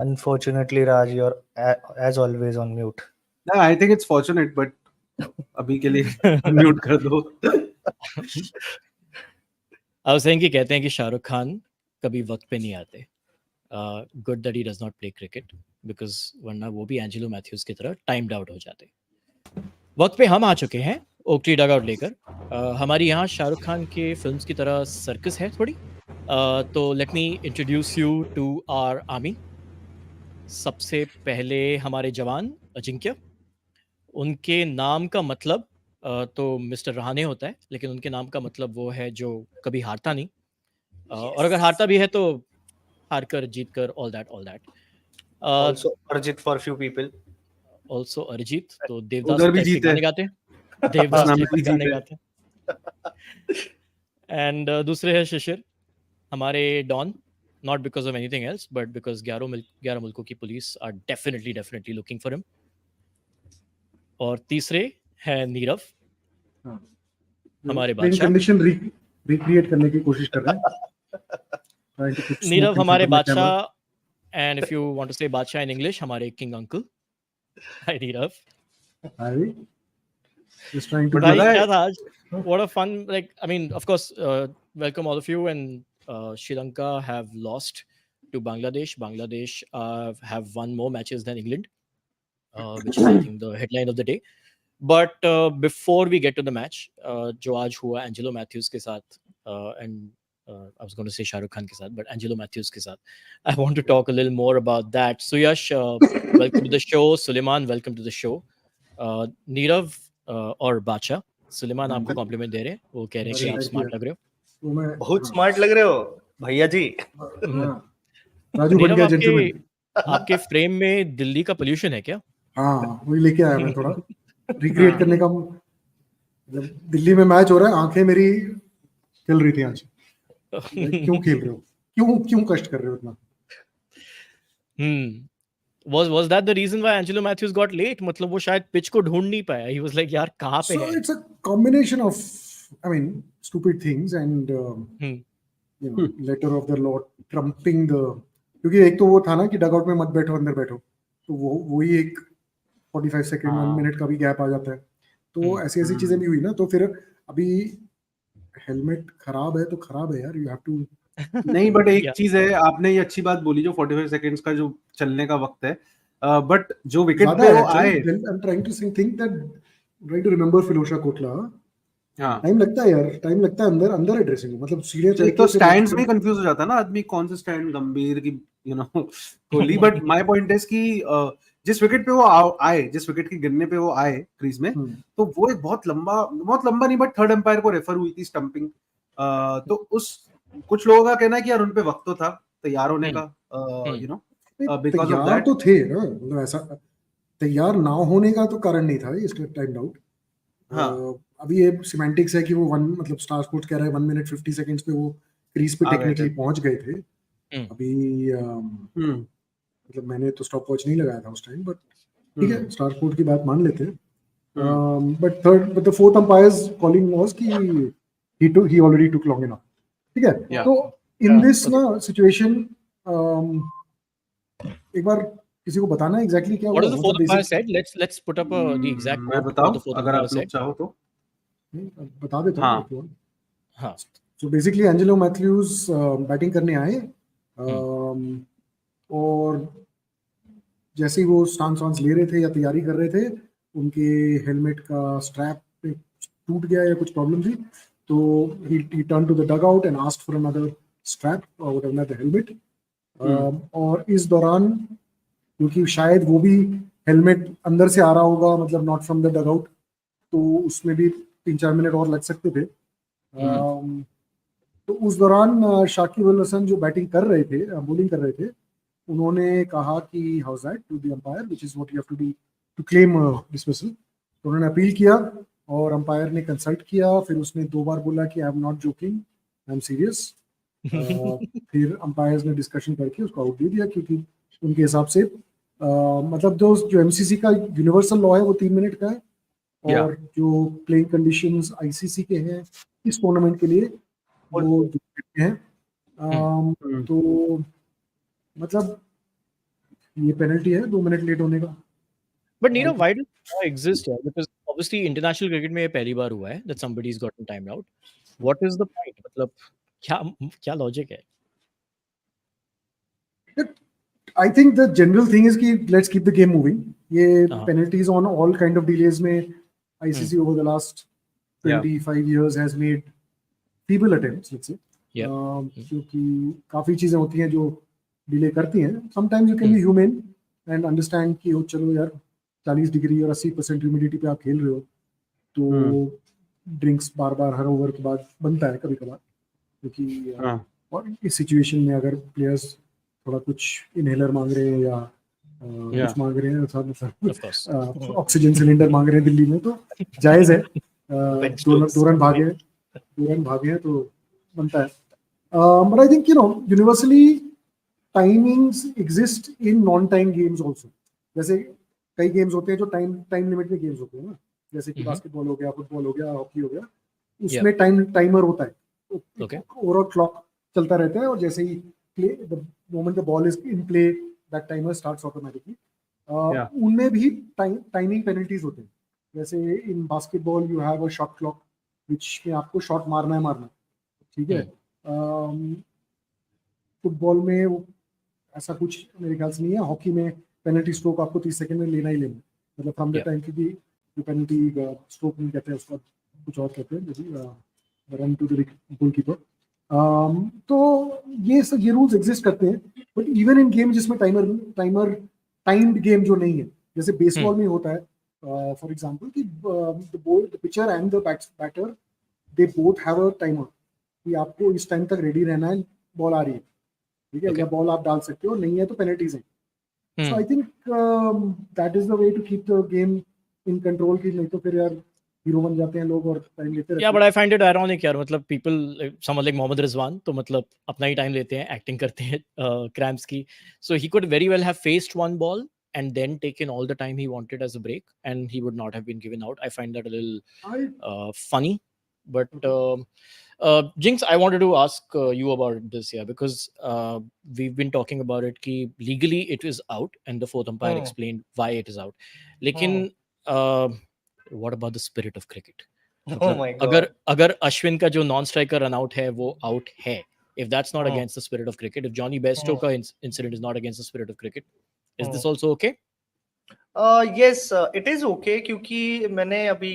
Unfortunately, Raj, you're as always on mute. Yeah, I think it's fortunate, but अभी के लिए mute कर दो. I was saying कि कहते हैं कि शाहरुख खान कभी वक्त पे नहीं आते. Good that he does not play cricket because वरना वो भी एंजेलो मैथ्यूज की तरह टाइम्ड आउट हो जाते. वक्त पे हम आ चुके हैं ओक्ट्री डगआउट लेकर. हमारी यहाँ शाहरुख खान के फिल्म्स की तरह सर्कस है थोड़ी. तो let me introduce you to our army. सबसे पहले हमारे जवान अजिंक्य. उनके नाम का मतलब तो मिस्टर रहाने होता है, लेकिन उनके नाम का मतलब वो है जो कभी हारता नहीं. और अगर हारता भी है तो हार कर जीत कर all that. Also, Arjit for few people. Also Arijit. तो देवदास उधर भी टाइप के जीते. गाने गाते हैं. देवदास नाम टाइप के भी गाने जीते. गाते हैं. एंड दूसरे है शिशिर, हमारे don. Not because of anything else but because 11 मुल्कों की police are definitely looking for him. और तीसरे है नीरव, हमारे बादशाह. कंडीशन रिक्रिएट करने की कोशिश कर रहे हैं. नीरव हमारे बादशाह. And if you want to say बादशाह इन इंग्लिश, हमारे king uncle. Hi Nirav. Hi. Just trying to भाई क्या था आज? What a fun, like, I mean, of course, welcome all of you. And Sri Lanka have lost to Bangladesh. Bangladesh have won more matches than England, which is I think the headline of the day. But before we get to the match, जो आज हुआ Angelo Mathews के साथ, and I was going to say Shahrukh Khan के साथ, but Angelo Mathews के साथ, I want to talk a little more about that. So Yash, welcome to the show. Suleiman, welcome to the show. Nirav और बादशाह. सुलेमान आपको complement दे रहे हैं. वो कह रहे हैं कि आप स्मार्ट लग रहे हो. बहुत स्मार्ट लग रहे हो भैया जी. राजू बन गया जेंटलमैन. आपके फ्रेम में दिल्ली का पोल्यूशन है क्या? हाँ, वही लेके आया मैं थोड़ा रिक्रिएट करने का. दिल्ली में मैच हो रहा है, आंखें मेरी खिल रही थी आज. क्यों खेल रहे हो, क्यों कष्ट कर रहे हो इतना. Was that the reason why Angelo Matthews got late? मतलब वो शायद पिच को ढूंढ नहीं पाया. He was like यार कहाँ पे है? So it's a combination of, I mean, stupid things and you know, letter of the law trumping the. क्योंकि एक तो वो था ना कि डगआउट में मत बैठो, अंदर बैठो. तो वही एक 45 सेकंड 1 मिनट का भी गैप आ जाता है. तो ऐसी चीजें भी हुई ना. तो फिर अभी हेलमेट खराब है तो खराब है यार. You have to. नहीं, बट एक चीज है, आपने ये अच्छी बात बोली जो 45 सेकंड्स का जो चलने का वक्त है. बट जो विकेट पे वो आए, I am trying to think that, trying to remember Ferozshah Kotla. हां, टाइम लगता है यार, टाइम लगता है अंदर एड्रेसिंग. मतलब सीरियस तो स्टैंड्स में कंफ्यूज हो जाता है ना आदमी, कौन से स्टैंड, गंभीर की, you know, Kohli. But my point is कि जिस विकेट पे वो आए, जिस विकेट के गिरने पे वो आए क्रीज में, तो वो एक बहुत लंबा नहीं, बट थर्ड एम्पायर को रेफर हुई थी स्टंपिंग. तो उस कुछ लोगों का कहना है कि यार उनपे वक्त तो था तैयार होने का, you know, because of that. तो थे ना, मतलब ऐसा तैयार ना होने का तो कारण नहीं था इसका टाइम आउट. अभी ये सिमेंटिक्स है कि वो मतलब स्टार स्पोर्ट्स कह रहा है 1 मिनट 50 सेकंड्स पे वो क्रीज पे टेक्निकली पहुंच गए थे. अभी मतलब मैंने तो स्टॉप वॉच नहीं लगाया था उस टाइम, बट ठीक है, स्टार स्पोर्ट की बात मान लेते हैं. But the fourth umpires calling was कि he already took long enough. ठीक है. तो इन दिस ना सिचुएशन एक बार किसी को बताना है एग्जैक्टली क्या हुआ. What is the fourth umpire said? Let's put up the exact quote. बताओ अगर आप लोग चाहो तो. बता देता हूँ. हाँ. So basically Angelo Mathews batting करने आए, और जैसे ही वो स्टांस ले रहे थे या तैयारी कर रहे थे, उनके हेलमेट का स्ट्रैप टूट गया या कुछ प्रॉब्लम थी. तो he turned to the dugout and asked for another strap or whatever, the helmet. और इस दौरान क्योंकि शायद वो भी हेलमेट अंदर से आ रहा होगा, मतलब नॉट फ्रॉम द डगआउट, तो उसमें भी 3-4 मिनट और लग सकते थे. तो उस दौरान शाकिब अल हसन जो बैटिंग कर रहे थे, बॉलिंग कर रहे थे, उन्होंने कहा कि how is that to the umpire, which is what you have to do to claim dismissal. तो उन्होंने अपील किया और अंपायर ने कंसल्ट किया. फिर उसने 2 बार बोला कि I am not joking, I am serious. फिर अंपायर्स ने डिस्कशन करके उसको आउट दे दिया, क्योंकि उनके हिसाब से मतलब जो एमसीसी का यूनिवर्सल लॉ है वो 3 मिनट का है, और जो प्लेइंग कंडीशंस आईसीसी के हैं इस टूर्नामेंट के लिए वो 2 मिनट के हैं. तो मतलब ये पेनल्टी है 2 मिनट लेट होने का। But Nirav, why does it exist here? Because obviously international cricket में ये पहली बार हुआ है that somebody's gotten timed out. What is the point? मतलब क्या क्या logic है? I think the general thing is कि let's keep the game moving. ये हाँ. penalties on all kind of delays में ICC over the last 25 years has made feeble attempts, let's say. Yeah. क्योंकि काफी चीजें होती हैं जो डिले करती हैं. Sometimes you can be humane and understand कि चलो यार 40 डिग्री और 80% ह्यूमिडिटी पे आप खेल रहे हो तो ड्रिंक्स बार बार हर ओवर के बाद बनता है कभी कभार, क्योंकि और इस सिचुएशन में अगर प्लेयर्स थोड़ा कुछ इनहेलर मांग रहे हैं या कुछ मांग रहे हैं, ऑक्सीजन सिलेंडर मांग रहे हैं दिल्ली में, तो जायज है. दो रन भागे हैं तो बनता है. But I think universally timings exist in non time games also. जैसे कई गेम्स होते हैं जो टाइम लिमिट में गेम्स होते हैं ना, जैसे कि बास्केटबॉल हो गया, फुटबॉल हो गया, हॉकी हो गया, उसमें टाइमर होता है. ओवरऑल क्लॉक चलता रहता है और जैसे ही play the moment the ball is in play that timer starts automatically. उनमें भी टाइमिंग पेनल्टीज होते हैं. जैसे in basketball you have a shot clock which में आपको शॉट मारना है, ठीक है. फुटबॉल में ऐसा कुछ मेरे ख्याल से नहीं है. हॉकी में पेनल्टी स्ट्रोक आपको 30 सेकंड में लेना ही लेना, मतलब फ्रॉम द टाइम की जो पेनल्टी स्ट्रोक नहीं कहते हैं उसका कुछ और कहते हैं, रन टू द गोलकीपर. तो ये रूल्स एग्जिस्ट करते हैं. बट इवन इन गेम जिसमें टाइम्ड गेम जो नहीं है, जैसे बेसबॉल में होता है फॉर एग्जांपल कि the pitcher and the batter they both have a timer कि आपको इस टाइम तक रेडी रहना है, बॉल आ रही है, ठीक है, या बॉल आप डाल सकते हो, नहीं है तो पेनल्टीज हैं. So I think that is the way to keep the game in control. कि नहीं तो फिर यार हीरो बन जाते हैं लोग और टाइम लेते रहते हैं. Yeah, but I find it ironic यार, मतलब people someone like Mohammad Rizwan तो मतलब अपना ही टाइम लेते हैं, एक्टिंग करते हैं क्रैम्प्स की. So he could very well have faced one ball and then taken all the time he wanted as a break and he would not have been given out. I find that a little funny. But Jinx, I wanted to ask you about this here because we've been talking about it कि legally it is out and the fourth umpire explained why it is out. लेकिन what about the spirit of cricket? Oh my God. अगर अश्विन का जो non striker run out है वो out है, if that's not against the spirit of cricket, if Johnny Bairstow का incident is not against the spirit of cricket, is this also okay? Yes, it is okay, क्योंकि मैंने अभी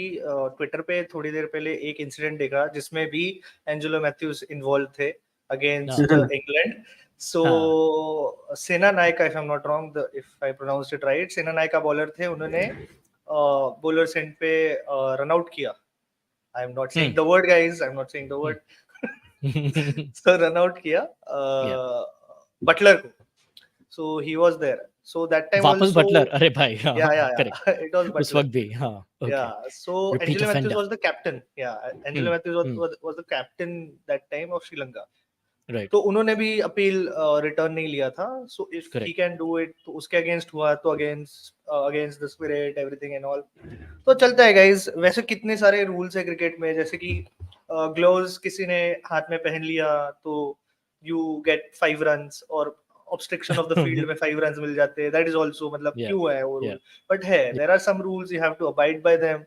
Twitter पे थोड़ी देर पहले एक इंसिडेंट देखा जिसमें भी एंजेलो मैथ्यूज इन्वॉल्व थे अगेंस्ट इंग्लैंड. सो सेना Nykaa, if I am not wrong, if I pronounced it right, सेना नायका बॉलर थे, उन्होंने बॉलर सेंड पे रन आउट किया. I am not saying the word guys, I am not saying the word. So run out किया Buttler को. So he was there. So that time वापस also Buttler, अरे भाई, हाँ, yeah. correct. It was उस Butler. वक्त भी, हाँ, okay. Yeah. So Repeat Angelo offender. Matthews was the captain. Yeah, Angelo Matthews was the captain that time of Sri Lanka. Right. तो उन्होंने भी अपील रिटर्न नहीं लिया था. So if he can do it, तो उसके अगेंस्ट हुआ तो against the spirit everything and all. तो चलता है गाइस. वैसे कितने सारे रूल्स है क्रिकेट में, जैसे कि ग्लोव्स किसी ने हाथ में पहन लिया तो यू गेट 5 रन्स, और obstruction of the field में 5 runs मिल जाते हैं. That is also मतलब क्यों है वो रूल, बट है, there are some rules you have to abide by them.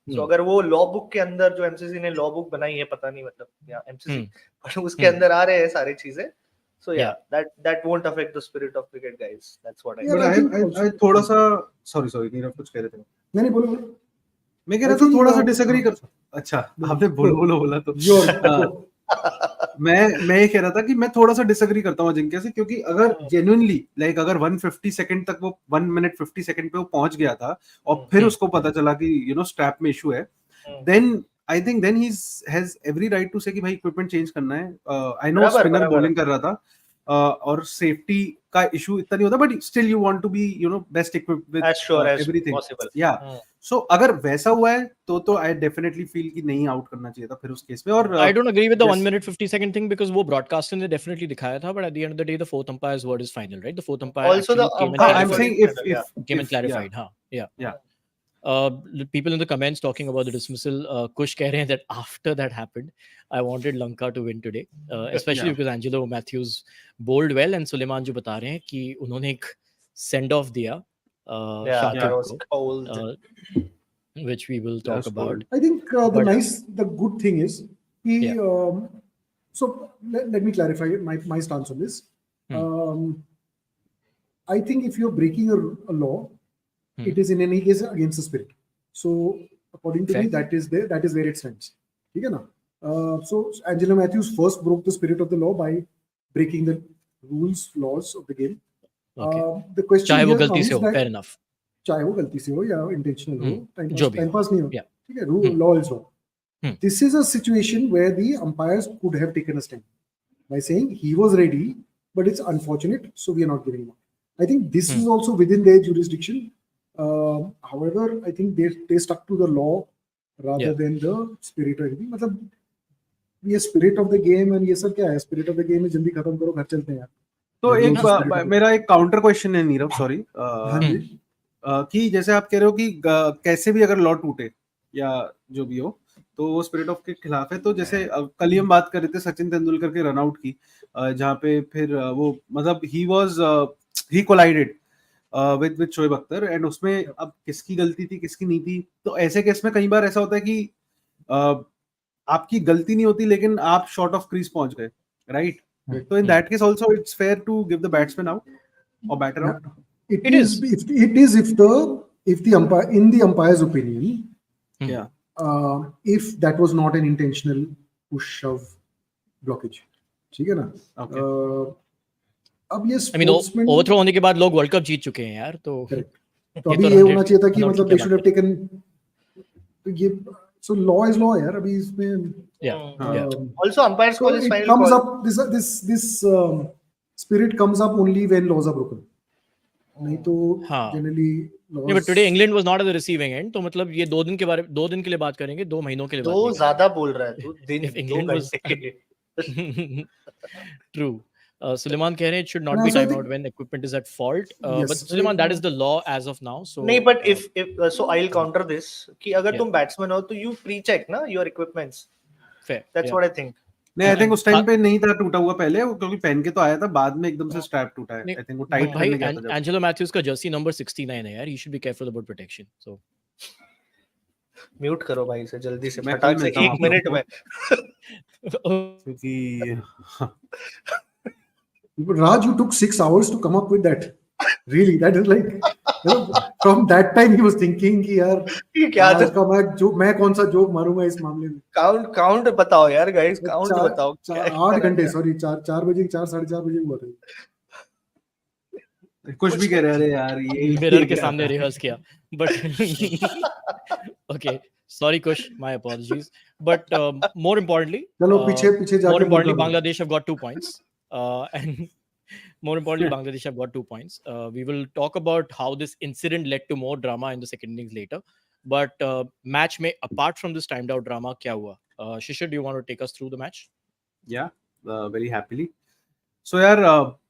So अगर वो लॉ बुक के अंदर, जो एमसीसी ने लॉ बुक बनाई है, पता नहीं मतलब या एमसीसी पर उसके अंदर आ रहे हैं सारी चीजें. So yeah, that won't affect the spirit of cricket, guys. That's what I but I थोड़ा सा sorry नीरव कुछ कह रहे थे. नहीं बोलो. मैं कह रहा था थोड़ा सा डिसएग्री कर. अच्छा, आपने बोला तो मैं ये कह रहा था कि मैं थोड़ा सा डिसएग्री करता हूँ अजिंक्य से, क्योंकि अगर जेन्युइनली लाइक अगर 150 सेकंड तक वो 1 मिनट 50 सेकंड पे वो पहुंच गया था और फिर उसको पता चला कि स्ट्रैप में इशू है, then I think then he has every right to say कि भाई इक्विपमेंट चेंज करना है. आई नो स्पिनर बॉलिंग कर रहा था और सेफ्टी का इशू इतना नहीं होता, but still you want to be best equipped with everything. या सो अगर वैसा हुआ है तो आई डेफिनेटली फील कि नहीं आउट करना चाहिए था फिर उस केस में. और I don't agree with the 1 minute 50 second thing because वो ब्रॉडकास्टर ने डेफिनेटली दिखाया था, but at the end of the day the fourth umpire's word is final, right? The fourth umpire also the I am saying if came and clarified. People in the comments talking about the dismissal. Kush कह रहे हैं that after that happened, I wanted Lanka to win today, especially because Angelo Matthews bowled well, and Suleiman जो बता रहे हैं कि उन्होंने एक send off दिया Yeah, शाकिब that was को, cold. which we will talk That's about. cold. I think the good thing is he. Yeah. So let me clarify my stance on this. I think if you're breaking a law, it is in any case against the spirit. So according to me, that is where it stands. ठीक है ना? So Angelo Matthews first broke the spirit of the law by breaking the laws of the game. Okay. The question चाहे वो here गलती से comes हो, that fair enough. चाहे वो गलती से हो या इंटेंशनल हो, जो भी टाइम पास नहीं हो, Yeah. ठीक है, law is law. This is a situation where the umpires could have taken a stand by saying he was ready, but it's unfortunate, so we are not giving him. I think this is also within their jurisdiction. However, I think they stuck to the law rather than the spirit or anything. मतलब ये spirit of the game and ये सब क्या है? Spirit of the game है, जल्दी खत्म करो, घर चलते हैं यार. तो एक मेरा एक काउंटर क्वेश्चन है नीरव, सॉरी, कि जैसे आप कह रहे हो कि कैसे भी अगर लॉ टूटे या जो भी हो तो वो स्पिरिट ऑफ के खिलाफ है। तो जैसे कल ही हम बात कर रहे थे सचिन तेंदुलकर के रनआउट की, जहाँ पे फिर वो मतलब ही collided with Shoaib Akhtar, and उसमें अब किसकी गलती थी किसकी नहीं थी। तो ऐसे केस में कई बार ऐसा होता है कि आपकी गलती नहीं होती लेकिन आप शॉर्ट ऑफ क्रीज पहुंच गए, right? So in that case also it's fair to give the batsman out or batter out. It is if the umpire, in the umpire's opinion, if that was not an intentional push shove blockage, ठीक है ना? Okay. अब ये I mean, overthrow होने के बाद लोग world cup जीत चुके हैं यार, तो अभी ये होना चाहिए था कि मतलब they should have taken, ये so law is law यार, अभी इसमें Also umpires call is final comes call. up this spirit comes up only when laws are broken. नहीं तो generally laws. नहीं, but today England was not at the receiving end, तो मतलब ये 2 दिन के लिए बात करेंगे, 2 महीनों के लिए बात दो ज्यादा बोल रहा है तू, दिन England 2 was घंटे के. True. Suleiman कह रहे हैं it should not be time out when equipment is at fault. But Suleiman, that is the law as of now. So नहीं, but if so I'll counter this कि अगर तुम batsman हो तो you pre-check ना your equipments. Fair. That's what I think. नहीं, I think उस time पे नहीं था टूटा हुआ पहले, क्योंकि पहन के तो आया था, बाद में एकदम से स्ट्रैप टूटा है। आई थिंक वो टाइट करने गया था। एंजेलो मैथ्यूज का जर्सी नंबर 69 है यार, he should be careful about protection. So mute करो भाई से जल्दी से, फटाक से 1 मिनट में, क्योंकि Raj, you took 6 hours to come up with that. Really, that is like, you know, from that time he was thinking कि यार ये क्या आज का मैं कौन सा जोक मारूंगा इस मामले में। काउंट बताओ यार गाइस, काउंट बताओ। 8 घंटे, सॉरी 4 बजे 4:30 बजे हुआ था। कुछ भी कह रहे हैं यार, ये मिरर के सामने रिहर्स किया, but okay, sorry Kush, my apologies, but more importantly, चलो पीछे जाके more importantly Bangladesh have got 2 points, and more importantly Bangladesh have got 2 points. We will talk about how this incident led to more drama in the second innings later, but match में apart from this timed out drama क्या हुआ? Shishir, do you want to take us through the match? Yeah, very happily. So यार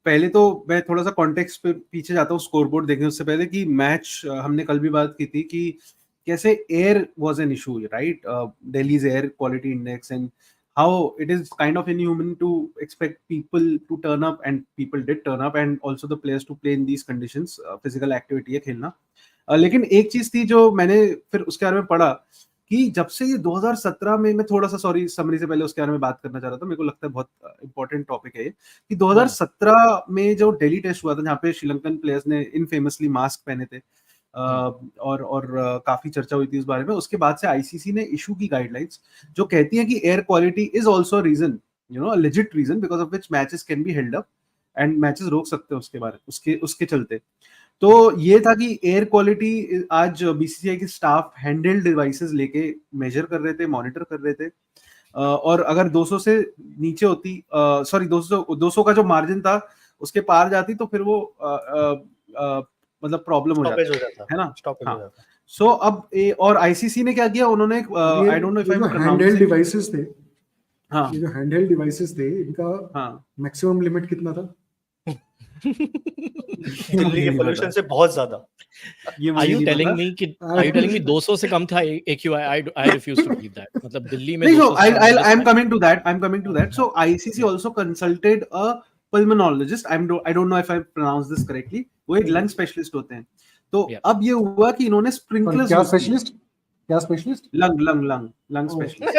पहले तो मैं थोड़ा सा context पे पीछे जाता हूँ स्कोरबोर्ड देखने उससे पहले, कि मैच हमने कल भी बात की थी कि कैसे air was an issue, right? Delhi's air quality index, and how it is kind of inhuman to expect people to turn up, and people did turn up, and also the players to play in these conditions. Physical activity है खेलना, लेकिन एक चीज थी जो मैंने फिर उसके बारे में पढ़ा कि जब से ये 2017 में, मैं थोड़ा सा सॉरी समरी से पहले उसके बारे में बात करना चाह रहा था, मेरे को लगता है बहुत इंपॉर्टेंट टॉपिक है ये, कि 2017 में जो दिल्ली टेस्ट हुआ था जहाँ पे श्रीलंकन प्लेयर्स ने इनफेमसली मास्क पहने थे, और काफी चर्चा हुई थी इस बारे में। उसके बाद से आईसीसी ने इशू की गाइडलाइंस जो कहती हैं कि air quality is also reason, you know, a legit reason because of which matches can be held up and matches रोक सकते हैं उसके बारे उसके चलते। तो ये था कि एयर क्वालिटी आज बीसीसीआई के स्टाफ हैंडहेल्ड डिवाइसेस लेके मेजर कर रहे थे, मॉनिटर कर रहे थे, और अगर 200 से नीचे होती, सॉरी 200 का जो मार्जिन था उसके पार जाती तो फिर वो मतलब प्रॉब्लम हो जाता है ना। सो अब और आईसीसी ने क्या किया, उन्होंने I don't know if I am handheld devices थे, हाँ ये जो हैंडहेल्ड डिवाइसेस थे इनका मैक्सिमम लिमिट कितना था? दिल्ली के पोल्यूशन से बहुत ज्यादा। Are you telling me 200 से कम था AQI? I refuse to believe that. मतलब दिल्ली में नहीं, so I'm coming to that. So ICC also consulted a pulmonologist. I don't know if I pronounced this correctly. वो एक lung specialist होते हैं. तो Yeah. अब ये हुआ कि इन्होंने sprinklers क्या use किए. स्पेशलिस्ट? क्या स्पेशलिस्ट? Lung Oh. स्पेशलिस्ट.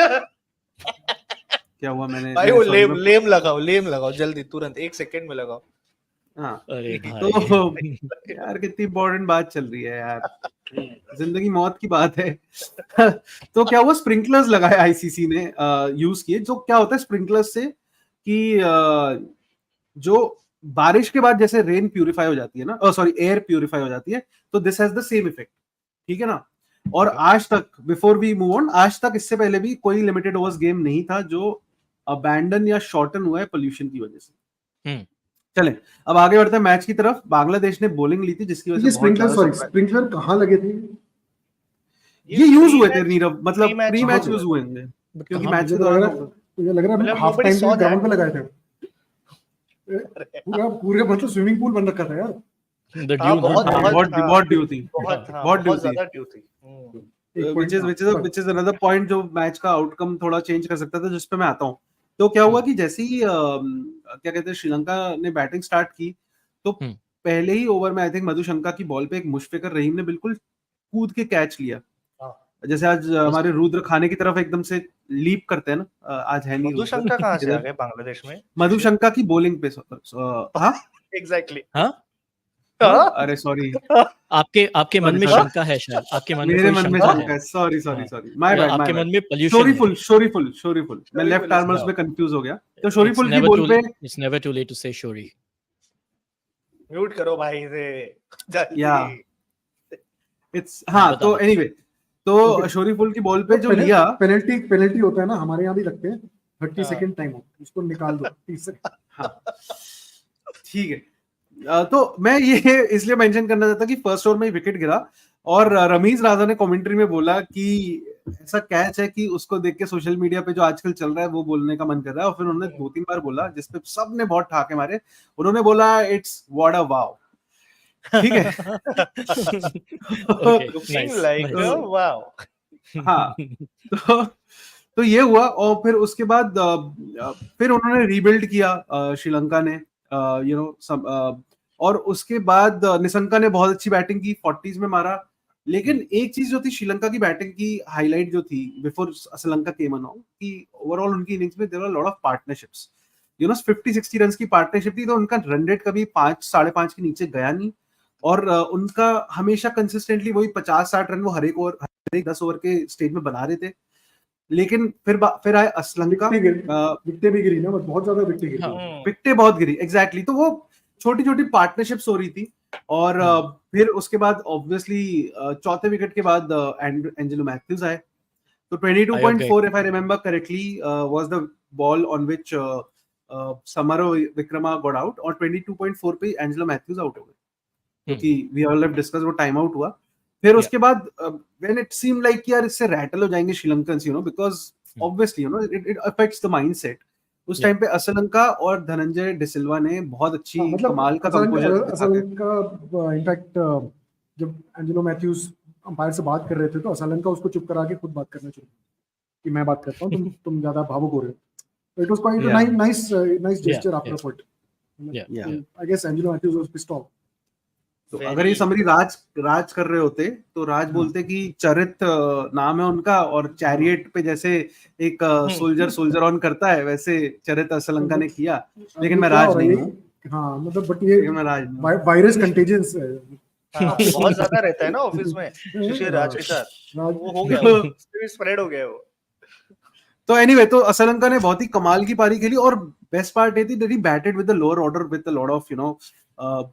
क्या हुआ? मैंने भाई वो sorry, लेम लगाओ जल्दी, तुरंत 1 सेकंड में लगाओ. हाँ. अरे तो भाई यार कितनी इम्पोर्टेंट बात चल रही है यार, जिंदगी मौत की बात है. तो क्या हुआ, स्प्रिंकलर्स लगाए आईसीसी ने, यूज किए. जो क्या होता है स्प्रिंकलर्स से कि जो बारिश के बाद जैसे रेन प्यूरिफाई हो जाती है ना, सॉरी एयर प्यूरिफाई हो जाती है, तो this has the same effect. ठीक है ना. और आज तक, बिफोर वी मूव ऑन, आज तक इससे पहले भी कोई लिमिटेड ओवर्स गेम नहीं था जो अबैंडन या शॉर्टन हुआ है पोल्यूशन की वजह से. चले अब आगे बढ़ते हैं मैच की तरफ. बांग्लादेश ने बॉलिंग ली थी जिसकी वजह से स्प्रिंकलर कहाँ लगे थे? ये यूज हुए थे नीरव, मतलब प्री मैच यूज हुए हैं क्योंकि मैच के दौरान मुझे लग रहा है हाफ टाइम में ग्राउंड पे लगाए थे. पूरे मतलब स्विमिंग पूल बन रखा था यार. बहुत ड्यू थी. which is another point जो मैच का आउटकम थोड़ा चेंज कर सकता था, जिस पे मैं आता हूँ. तो क्या हुआ कि जैसे ही क्या कहते हैं श्रीलंका ने बैटिंग स्टार्ट की, तो पहले ही ओवर में आई थिंक मधुशंका की बॉल पे एक मुशफिकर रहीम ने बिल्कुल कूद के कैच लिया. जैसे आज हमारे रुद्र खाने की तरफ एकदम से लीप करते हैं ना, आज है नहीं. मधुशंका कहाँ से आ गए बांग्लादेश में? मधुशंका की बॉलिंग पे. हाँ एग्जैक्टली. अरे सॉरी, आपके मन में शंका है शायद. आपके मन में मेरे मन में शंका है. Sorry my bad. आपके मन में पोल्यूशन. शोरीफुल. मैं लेफ्ट आर्मर्स में कंफ्यूज हो गया. तो शोरीफुल की बॉल पे it's never too late to say sorry. Mute करो भाई से जल्दी. या इट्स हाँ. तो एनीवे, तो शोरीफुल की बॉल पे जो लिया, पेनल्टी होता है ना, हमारे यहाँ भी लगते हैं. 30 सेकंड टाइम हो, उसको निकाल दो 30 सेकंड. हाँ ठीक है. तो मैं ये इसलिए मेंशन करना चाहता कि फर्स्ट ओवर में ही विकेट गिरा और रमीज राजा ने कमेंट्री में बोला कि ऐसा कैच है कि उसको देख के सोशल मीडिया पे जो आजकल चल रहा है वो बोलने का मन कर रहा है. और फिर उन्होंने 2-3 बार बोला जिसपे सबने बहुत ठाके मारे. उन्होंने बोला इट्स व्हाट अ वाव. ठीक है. हाँ. तो ये हुआ. और फिर उसके बाद फिर उन्होंने रीबिल्ड किया श्रीलंका ने, और उसके बाद निशंका ने बहुत अच्छी बैटिंग की, 40s में मारा. लेकिन एक चीज जो थी श्रीलंका की बैटिंग की हाईलाइट जो थी बिफोर श्रीलंका केम ऑन, कि ओवरऑल उनकी इनिंग्स में there were lot of partnerships. 50-60 run की पार्टनरशिप थी, तो उनका रन रेट कभी 5-5.5 के नीचे गया नहीं. और उनका हमेशा कंसिस्टेंटली वही 50-60 रन वो हर एक 10 ओवर के स्टेज में बना रहे थे. लेकिन फिर आए श्रीलंका. विकेटें भी गिरी ना, बहुत ज्यादा विकेटें बहुत गिरी. एग्जैक्टली. तो वो छोटी छोटी पार्टनरशिप्स हो रही थी. और फिर उसके बाद ऑब्वियसली चौथे विकेट के बाद एंजेलो मैथ्यूज आए. तो 22.4 if I remember correctly was the ball on which Samarawickrama got out. और 22.4 पे एंजेलो मैथ्यूज आउट हो गए क्योंकि वी ऑल हैव डिस्कस, वो टाइम आउट हुआ. फिर उसके बाद व्हेन इट सीम लाइक यार इससे रैटल हो जाएंगे Sri Lankans, because obviously it affects the mindset. उस टाइम पे श्रीलंका और धनंजय डिसिल्वा ने बहुत अच्छी कमाल का कंपोजर. श्रीलंका इनफैक्ट जब एंजेलो मैथ्यूज अंपायर से बात कर रहे थे तो श्रीलंका उसको चुप करा के खुद बात करना शुरू कि मैं बात करता हूँ, तुम ज्यादा भावुक हो रहे हो. It was quite nice gesture after foot. I guess Angelo Mathews was pissed off. तो अगर ये समरी राज कर रहे होते तो राज बोलते कि चरित नाम है उनका, और चैरियट पे जैसे एक सोल्जर ऑन करता है वैसे चरित श्रीलंका ने किया. लेकिन मैं राज नहीं हूँ. हाँ मतलब बट ये वायरस कंटेजियस है. बहुत ज्यादा रहता है ना ऑफिस में शिशिर राज के साथ. वो हो गया, स्प्रेड हो गया वो. तो एनीवे, तो श्रीलंका ने बहुत ही कमाल की पारी खेली. और बेस्ट पार्ट ये थी that he batted with the lower order with a lot of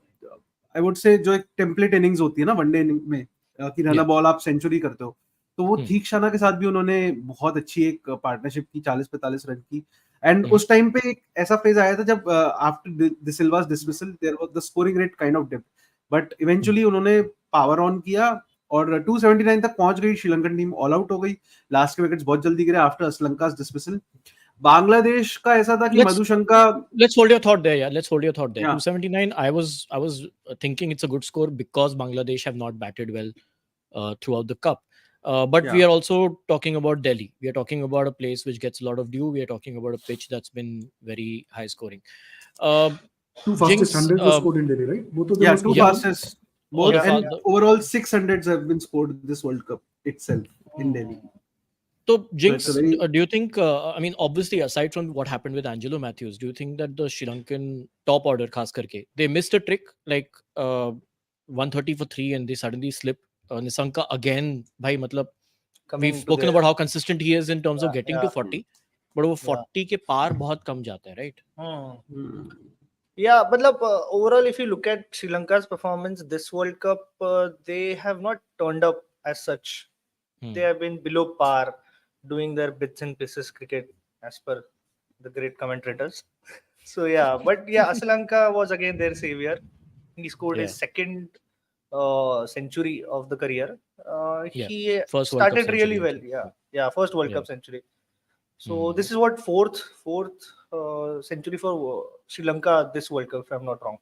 I would say जो एक टेम्पलेट इनिंग्स होती है ना वनडे इनिंग में, कि रन बॉल आप सेंचुरी करते हो, तो वो थीक्षाना के साथ भी उन्होंने बहुत अच्छी एक पार्टनरशिप की, 40-45 रन की. एंड उस टाइम पे एक ऐसा फेज आया था जब after the Silva's dismissal there was the scoring rate kind of dip, but eventually उन्होंने पावर ऑन किया और 279 तक पहुंच गई. श्रीलंकन टीम ऑल आउट हो गई. लास्ट के विकेट्स बहुत जल्दी गिरे आफ्टर श्रीलंका's डिसमिसल. बांग्लादेश का ऐसा था कि Madushanka. Let's hold your thought there. Yeah, let's hold your thought there. 279. I was thinking it's a good score because Bangladesh have not batted well throughout the cup. But we are also talking about Delhi. We are talking about a place which gets a lot of dew. We are talking about a pitch that's been very high scoring. Two fastest Jinx, 100 was scored in Delhi, right? Both of them Yeah, were two Yeah. fastest. Both Yeah. and overall 600s have been scored this World Cup itself in Delhi. So So Jinx, it's a very do you think? I mean, obviously, aside from what happened with Angelo Matthews, do you think that the Sri Lankan top order, khas karke, they missed a trick like 130 for 3 and they suddenly slip? Nisanka again, bhai, matlab, we've spoken about how consistent he is in terms of getting to 40, but वो 40 के पार बहुत कम जाता है, right? Yeah, but overall, if you look at Sri Lanka's performance this World Cup, they have not turned up as such. They have been below par, doing their bits and pieces cricket as per the great commentators. So yeah, but yeah, Asalanka was again their savior. He scored his second century of the career. He First World Cup started really century, well. Yeah, first World Cup century. So this is what fourth century for Sri Lanka this World Cup, if I'm not wrong.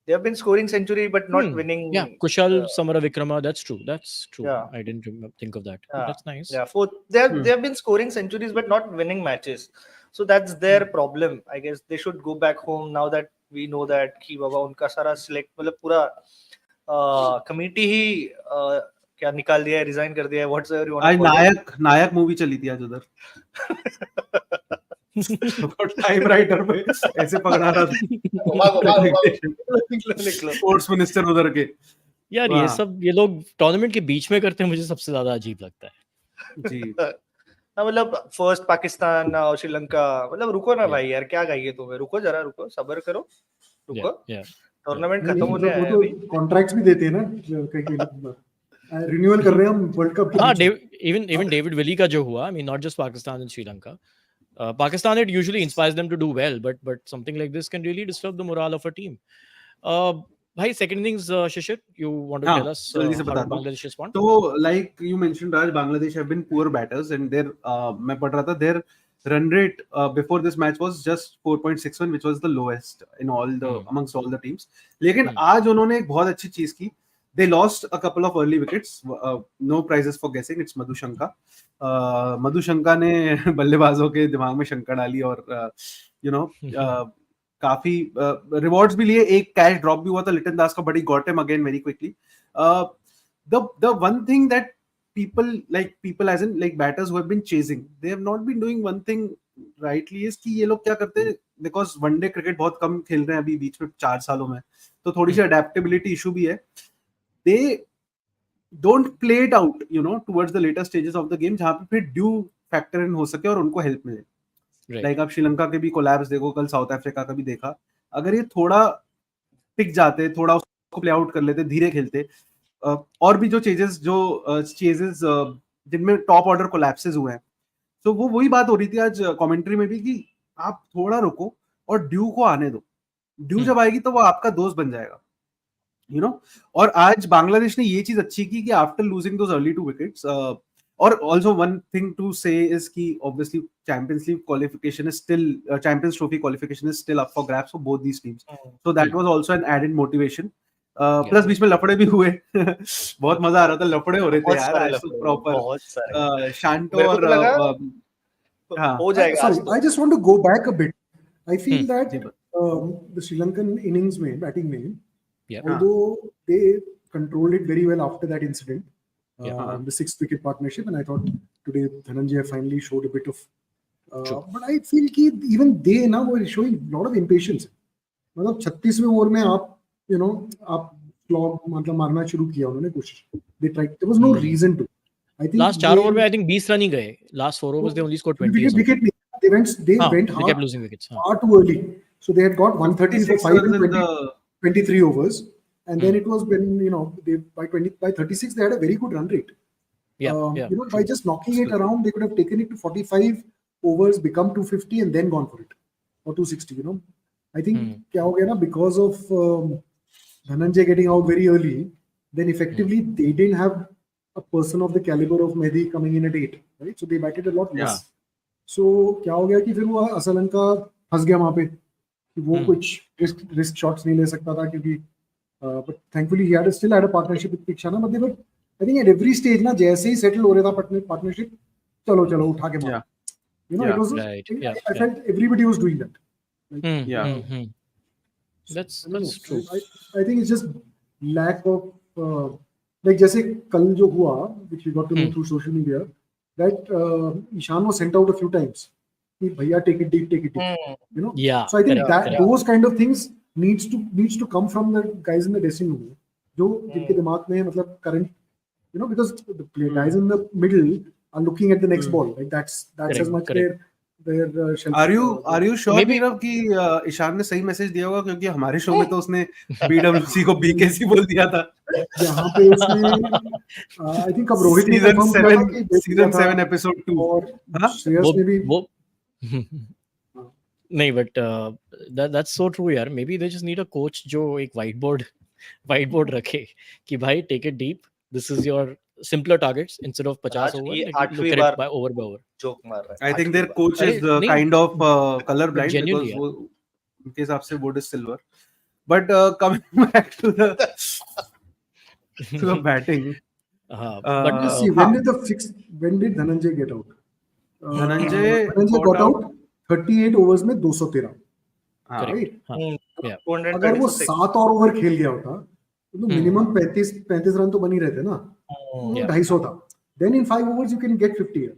They have been scoring century but not winning. Yeah, Kushal Samara Vikrama. That's true. That's true. Yeah. I didn't think of that. Yeah. That's nice. Yeah, fourth. They have been scoring centuries but not winning matches. So that's their problem. I guess they should go back home now that we know that कि बाबा उनका सारा select मतलब पूरा committee ही क्या निकाल दिया है, resign कर दिया है, whatsoever you want to call it. Nayak movie चली थी आज उधर टाइम राइटर पे ऐसे पकड़ा रहा था स्पोर्ट्स मिनिस्टर उधर के यार ये लोग टूर्नामेंट के बीच में करते हैं, मुझे सबसे ज्यादा अजीब लगता है जी मतलब फर्स्ट पाकिस्तान और श्रीलंका, मतलब रुको ना भाई यार, क्या चाहिए तुम्हें, रुको जरा, रुको सब्र करो, रुको टूर्नामेंट खत्म होने आया है अभी, कॉन्ट्रैक्ट्स भी देते हैं ना कहीं रिन्यूअल कर रहे हैं हम वर्ल्ड कप के। हाँ, इवन डेविड विली का जो हुआ, I mean not just Pakistan and Sri Lanka, Pakistan it usually inspires them to do well, but something like this can really disturb the morale of a team. Bhai, second things, Shishir, you want to tell us how Bangladesh respond? So, like you mentioned, Raj, Bangladesh have been poor batters, and their मैं पढ़ रहा था, their run rate before this match was just 4.61, which was the lowest in all the amongst all the teams. लेकिन आज उन्होंने एक बहुत अच्छी चीज की. They lost a couple of early wickets. No prizes for guessing. It's Madhushanka. Madhushanka ने बल्लेबाजों के दिमाग में शंका डाली और काफी रिवॉर्ड्स भी लिए. एक कैश ड्रॉप भी हुआ था लिटन दास का, but he got him again very quickly. The one thing that people as in like batters who have been chasing, they have not been doing one thing rightly is कि ये लोग क्या करते हैं, because वनडे क्रिकेट बहुत कम खेल रहे हैं अभी बीच में 4 सालों में, तो थोड़ी सी अडेप्टेबिलिटी इशू भी है. They don't play it out, towards the later stages of the game, जहाँ पे फिर ड्यू फैक्टर इन हो सके और उनको हेल्प मिले. लाइक आप श्रीलंका के भी कोलैप्स देखो, कल साउथ अफ्रीका का भी देखा. अगर ये थोड़ा टिक जाते, थोड़ा उसको प्ले आउट कर लेते, धीरे खेलते, और भी जो चेजेस जिनमें टॉप ऑर्डर कोलैप्सेस हुए हैं, तो वो वही बात हो रही थी आज कमेंट्री में भी कि आप थोड़ा रुको और ड्यू को आने दो. ड्यू जब आएगी तो वो आपका दोस्त बन जाएगा. और आज बांग्लादेश ने ये चीज अच्छी की कि after losing those early 2 wickets, और also one thing to say is कि obviously champions league qualification is still, champions trophy qualification is still up for grabs for both these teams, so that was also an added motivation. Plus बीच में लफड़े भी हुए. बहुत मजा आ रहा था, लफड़े हो रहे थे यार आज तो प्रॉपर. शांटो और हो जाएगा. I just want to go back a bit. I feel that the Sri Lankan innings में, बैटिंग में, although they controlled it very well after that incident, the 6th wicket partnership, and I thought today Dhananjay finally showed a bit of but I feel कि even they now were showing a lot of impatience. मतलब 36वें over में आप आप clock मतलब मारना शुरू किया उन्होंने कोशिश. They tried, there was no reason to. I think last 4 over में I think 20 रन ही गए. Last 4 overs they only scored 20. Wicket they went they kept losing wickets. Far too early. So they had got 130 for 5 in 23 overs, and then it was when they by 36 they had a very good run rate. By just knocking it around, they could have taken it to 45 overs, become 250, and then gone for it, or 260. I think क्या हो गया ना, because of Dhananjay getting out very early, then effectively they didn't have a person of the caliber of Mehdi coming in at 8, right? So they batted a lot less. So क्या हो गया कि फिर वो असलंका फंस गया वहां पे कि वो कुछ रिस्क शॉट्स नहीं ले सकता था, क्योंकि but thankfully he still had a partnership with Pikshana. But they were, I think at every stage ना, जैसे ही सेटल हो रहा था partnership, चलो उठा के मारो. It was I felt everybody was doing that. That's I don't know. true. I think it's just lack of like जैसे कल जो हुआ, which we got to know through social media, that Ishan was sent out a few times. कि भैया take it deep. You know. Yeah. So I think correct, that correct. those kind of things needs to come from the guys in the dressing room. जो जिनके दिमाग में मतलब current, you know, because the guys in the middle are looking at the next ball. Like that's Correct, as much correct. their shelf. Are you sure Maybe- Nirav कि ईशान ने सही message दिया होगा, क्योंकि हमारे शो में तो उसने BWC को BKC बोल दिया था। यहाँ पे उसने आई थिंक अब रोहित ने कंफर्म किया था कि सीजन 7 एपिसोड 2 और हाँ? श्रेयस ने भी वो नहीं, but that's so true यार. Maybe they just need a coach जो एक whiteboard रखे कि भाई take it deep. This is your simpler targets instead of 50 आज over. ये Like, look आठवीं at bar it by over. Joke मार रहा है। I think their coach अरे, is नहीं, kind of color blind, genuinely because यार. वो उनके हिसाब से wood is silver. But coming back to the batting, But see when did Dhananjay get out? Dhananjay got out 38 overs में 213. correct. right? हाँ, yeah. 226. अगर वो 7 और ओवर खेल गया होता तो मिनिमम 35 रन तो बन ही रहते ना, 250 था. Then in 5 overs you can get 50.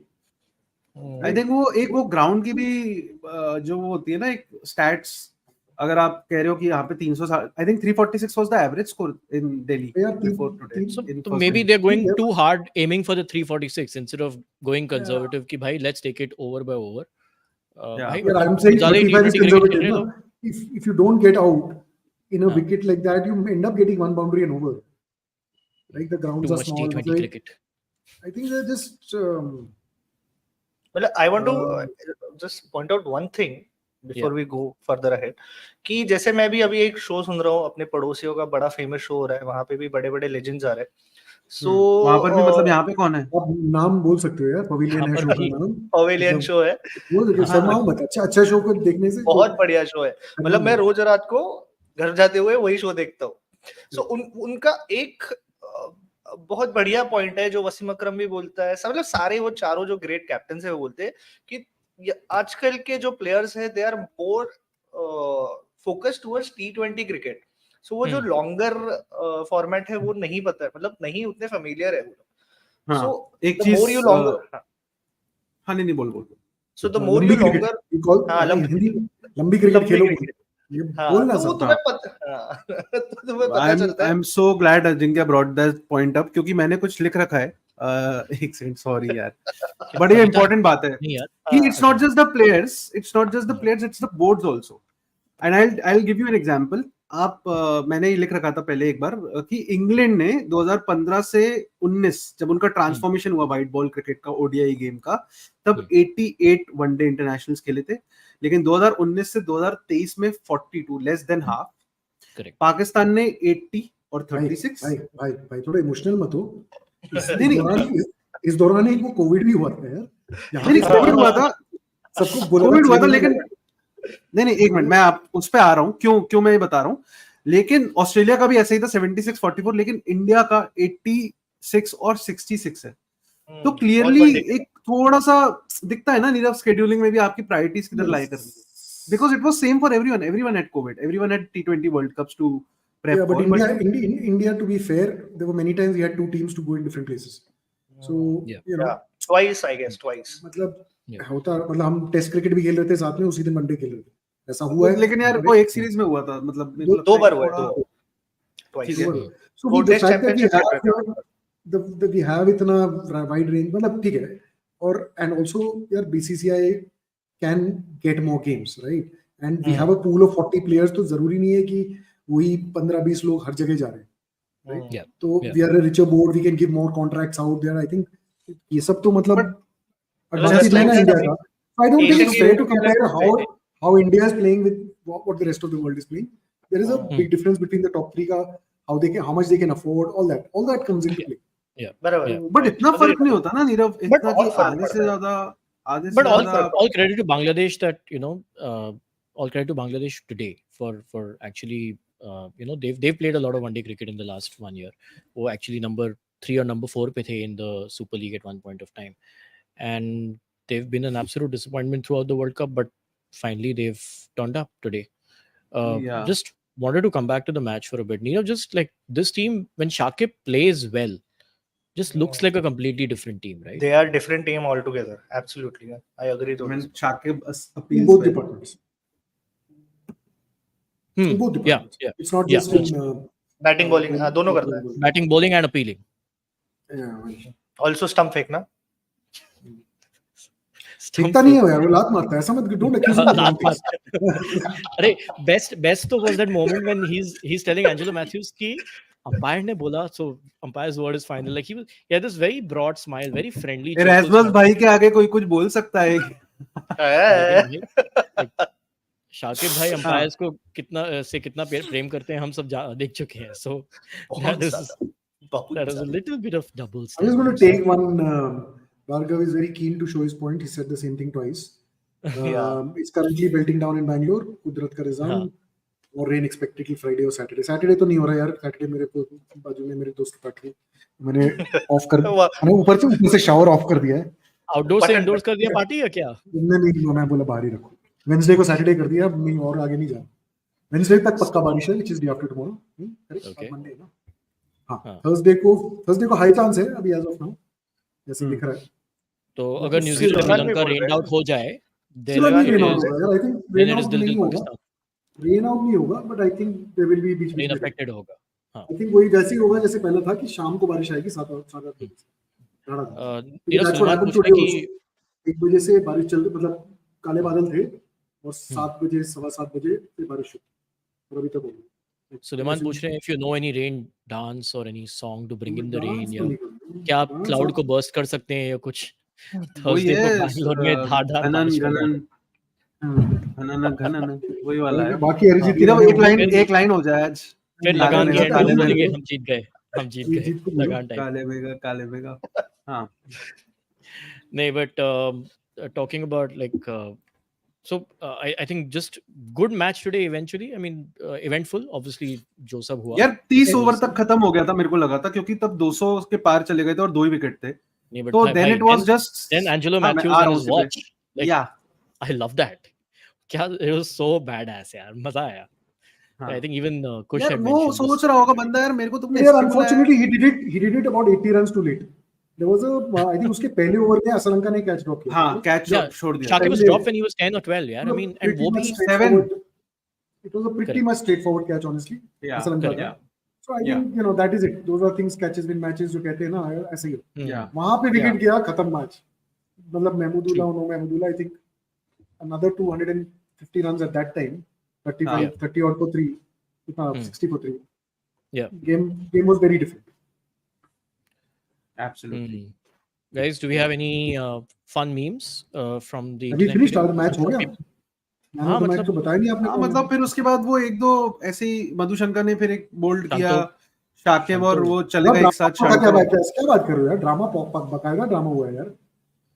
I think वो ग्राउंड की भी जो वो होती है ना एक स्टैट्स, अगर आप कह रहे हो कि यहाँ पे 300, I think 346 was the average score in Delhi Yeah, before today. So in तो first maybe inning. they're going too hard aiming for the 346 instead of going conservative कि भाई let's take it over by over. Yeah. भाई Yeah, I'm saying ज़्यादा ही 35 is T20 cricket conservative. खेलने ना? दो. If you don't get out in a wicket like that, you end up getting one boundary and over. Like the grounds Too are much small. T20 so cricket. I think they're just. Well, I want to just point out one thing before we go further ahead. कि जैसे मैं भी अभी एक show सुन रहा हूँ, अपने पड़ोसियों का बड़ा फेमस शो हो रहा है, वहाँ पे भी बड़े-बड़े लेजेंड्स आ रहे हैं. So वहाँ पर भी मतलब यहाँ पे कौन है? आप नाम बोल सकते हो यार, पवेलियन है शो का नाम. पवेलियन शो है. वो देखिए शर्मा मत, अच्छा शो को देखने से बहुत बढ़िया शो है. मतलब मैं रोज रात को घर जाते हुए वही शो देखता हूँ. So उनका एक बहुत बढ़िया पॉइंट है जो वसीम अकरम भी बोलता है, मतलब सारे वो चारों जो ग्रेट कैप्टन है वो बोलते हैं कि आजकल के जो प्लेयर्स हैं they are more focused towards T20 cricket. So वो जो लॉन्गर फॉर्मेट है वो नहीं पता है, मतलब नहीं उतने फेमिलियर है वो. सो एक चीज मोर यू लॉन्गर, हाँ नहीं बोल. So the more you longer, हां लंबी क्रिकेट खेलो. बोलना तो तुम्हें पता चलता है. I am so glad Ajinkya brought that point up, क्योंकि मैंने कुछ लिख रखा है. एक सेकंड, सॉरी यार, बड़ी इंपॉर्टेंट बात है कि it's not just the players, it's the boards also. And I will give you an example. आप मैंने ये लिख रखा था पहले एक बार कि इंग्लैंड ने 2015 से 19 जब उनका ट्रांसफॉर्मेशन हुआ व्हाइट बॉल क्रिकेट का ओडीआई गेम का, तब 88 वनडे इंटरनेशनल्स खेले थे. लेकिन 2019 से 2023 में 42, less than half. Correct. Pakistan ने 80 और 36. भाई थोड़ा इमोशनल मत हो. इस दौरान ही वो कोविड भी हुआ था यार. नहीं कोविड हुआ था, सबको कोविड हुआ था, लेकिन नहीं एक मिनट, मैं आप उस पे आ रहा हूँ. क्यों मैं ये बता रहा हूँ. लेकिन ऑस्ट्रेलिया का भी ऐसा ही था 76-44, लेकिन इंडिया का 86 और 66 है. तो क्लियरली एक थोड़ा सा दिखता है ना नीरव, शेड्यूलिंग में भी आपकी प्रायोरिटीज किधर लाई कर रही है. Because it was same for everyone had COVID, everyone had T20 World Cups to prep. Yeah, but India, to be fair, there were many times we had two teams to go in different places. So you know, twice I guess, twice. मतलब होता, मतलब हम test cricket भी खेल रहे थे साथ में, उसी दिन वनडे खेल रहे थे, ऐसा हुआ है. लेकिन यार वो एक सीरीज में हुआ था, मतलब दो बार हुआ है, twice. So the fact that we have इतना wide range, मतलब ठीक है. और and also यार BCCI can get more games, right? And we have a pool of 40 players, तो जरूरी नहीं है कि वही 15-20 लोग हर जगह जा रहे हैं, right? तो we are a richer board, we can give more contracts out there. I think ये सब तो मतलब advantage है ना इंडिया का. I don't think it's fair to compare how India is playing with what the rest of the world is playing. There is a big difference between the top 3 का, how much they can afford, all that comes into play. But इतना फर्क नहीं होता ना नीरव, इतना कि आधे से ज्यादा. But all credit to Bangladesh that all credit to Bangladesh today for actually they've played a lot of one-day cricket in the last 1 year. वो actually number 3 or number 4 पे थे in the Super League at one point of time, and they've been an absolute disappointment throughout the World Cup, but finally they've turned up today. Just wanted to come back to the match for a bit. Just like this team, when Shakib plays well, just looks like a completely different team, right? They are different team altogether. Absolutely, I agree to When this. Shakib In appeals both well. departments. In both departments. Yeah. It's not Yeah. just in Batting bowling दोनों करता है. Batting, bowling and appealing. Yeah. Also stump फेंकना. फेंकता नहीं है यार, वो लात मारता है. ऐसा मत डोंट एक्यूज हिम ऑफ लात things. अरे best तो was that moment when he's telling Angelo Matthews कि umpire ने बोला, so umpire's word is final. Like he had this very broad smile, very friendly. Erasmus भाई के आगे कोई कुछ बोल सकता है? शाकिब भाई अंपायर्स को कितना प्रेम करते हैं हम सब देख चुके हैं. So that is a little bit of double I'm just going standards. to take one. Bhargav is very keen to show his point. He said the same thing twice. It's currently belting down in Bangalore. Kudrat ka rizan. और rain expectedly Friday और Saturday तो नहीं हो रहा यार. Saturday मेरे को बाजू में मेरे दोस्त पार्टी मैंने ऑफ कर मैंने ऊपर से शावर ऑफ कर दिया है. आउटडोर से इंडोर्स कर दिया पार्टी या क्या? नहीं, मैं बोला बाहर ही रखो. वेडनेसडे को सैटरडे कर दिया. नहीं और आगे नहीं जा. वेडनेसडे तक पक्का बारिश है, which is day after tomorrow. Correct, Monday ना. हां, थर्सडे को हाई चांस है अभी एज ऑफ नाउ जैसे दिख रहा है. तो अगर न्यूजीलैंड श्रीलंका रेन आउट हो जाए then it is दिल पाकिस्तान. रेन आउट नहीं होगा, but I think there will be बीच में अफेक्टेड होगा. हां, आई थिंक वही जैसे ही होगा जैसे पहले था कि शाम को बारिश आएगी 7-8 बजे. सुलेमान पूछ रहे कि 1 बजे से बारिश चल रही, मतलब काले बादल थे और 7 बजे 7:15 बजे से बारिश हुई और अभी तक होगी. सुलेमान पूछ रहे हैं if you know any rain dance or any song to bring in the rain, या क्या आप क्लाउड को बर्स्ट कर सकते हैं या कुछ? थर्सडे को बैंगलोर में धारदार बारिश घनन वही वाला है. बाकी अरिजीत एक लाइन हो जाए आज. फिर लगान के एंड बोलेंगे हम जीत गए लगान टाइम. काले मेगा. हाँ नहीं, but talking about like so I think just good match today eventually. I mean eventful obviously जो सब हुआ यार. 30 ओवर तक खत्म हो गया था मेरे को लगा था, क्योंकि तब 200 के पार चले गए थे और 2 ही विकेट थे. तो then it was just then Angelo Matthews on his watch. Like, yeah, I love that. क्या it was so badass यार, मजा आया. I think even Kush had वो mentioned सोच रहा होगा बंदा यार, मेरे को तुमने यार unfortunately he did it about 80 runs too late. There was I think उसके पहले ओवर में असलंका ने कैच ड्रॉप किया. हाँ, कैच छोड़ दिया. Shakib was dropped when he was 10 or 12 यार. I mean and वो भी 7. It was a pretty much straightforward catch honestly. Yeah. So I think that is it. Those are things, catches win matches जो कहते हैं ना, ऐसे ही. Yeah. वहाँ पे विकेट गया, खत्म मैच. मतलब Mahmudullah I think another 250 runs at that time. 30 odd for 3. 60 for 3. Yeah. Game was very different. Absolutely. Guys, do we have any fun memes from the? अभी finished our match हो गया. हाँ, match तो बताया नहीं आपने. मतलब फिर उसके बाद वो एक दो ऐसे ही मधुशंकर ने फिर एक बोल्ड किया, शाकिब और वो चले गए एक साथ. क्या बात कर रहे हो यार? ड्रामा बकायदा ड्रामा हुआ है यार.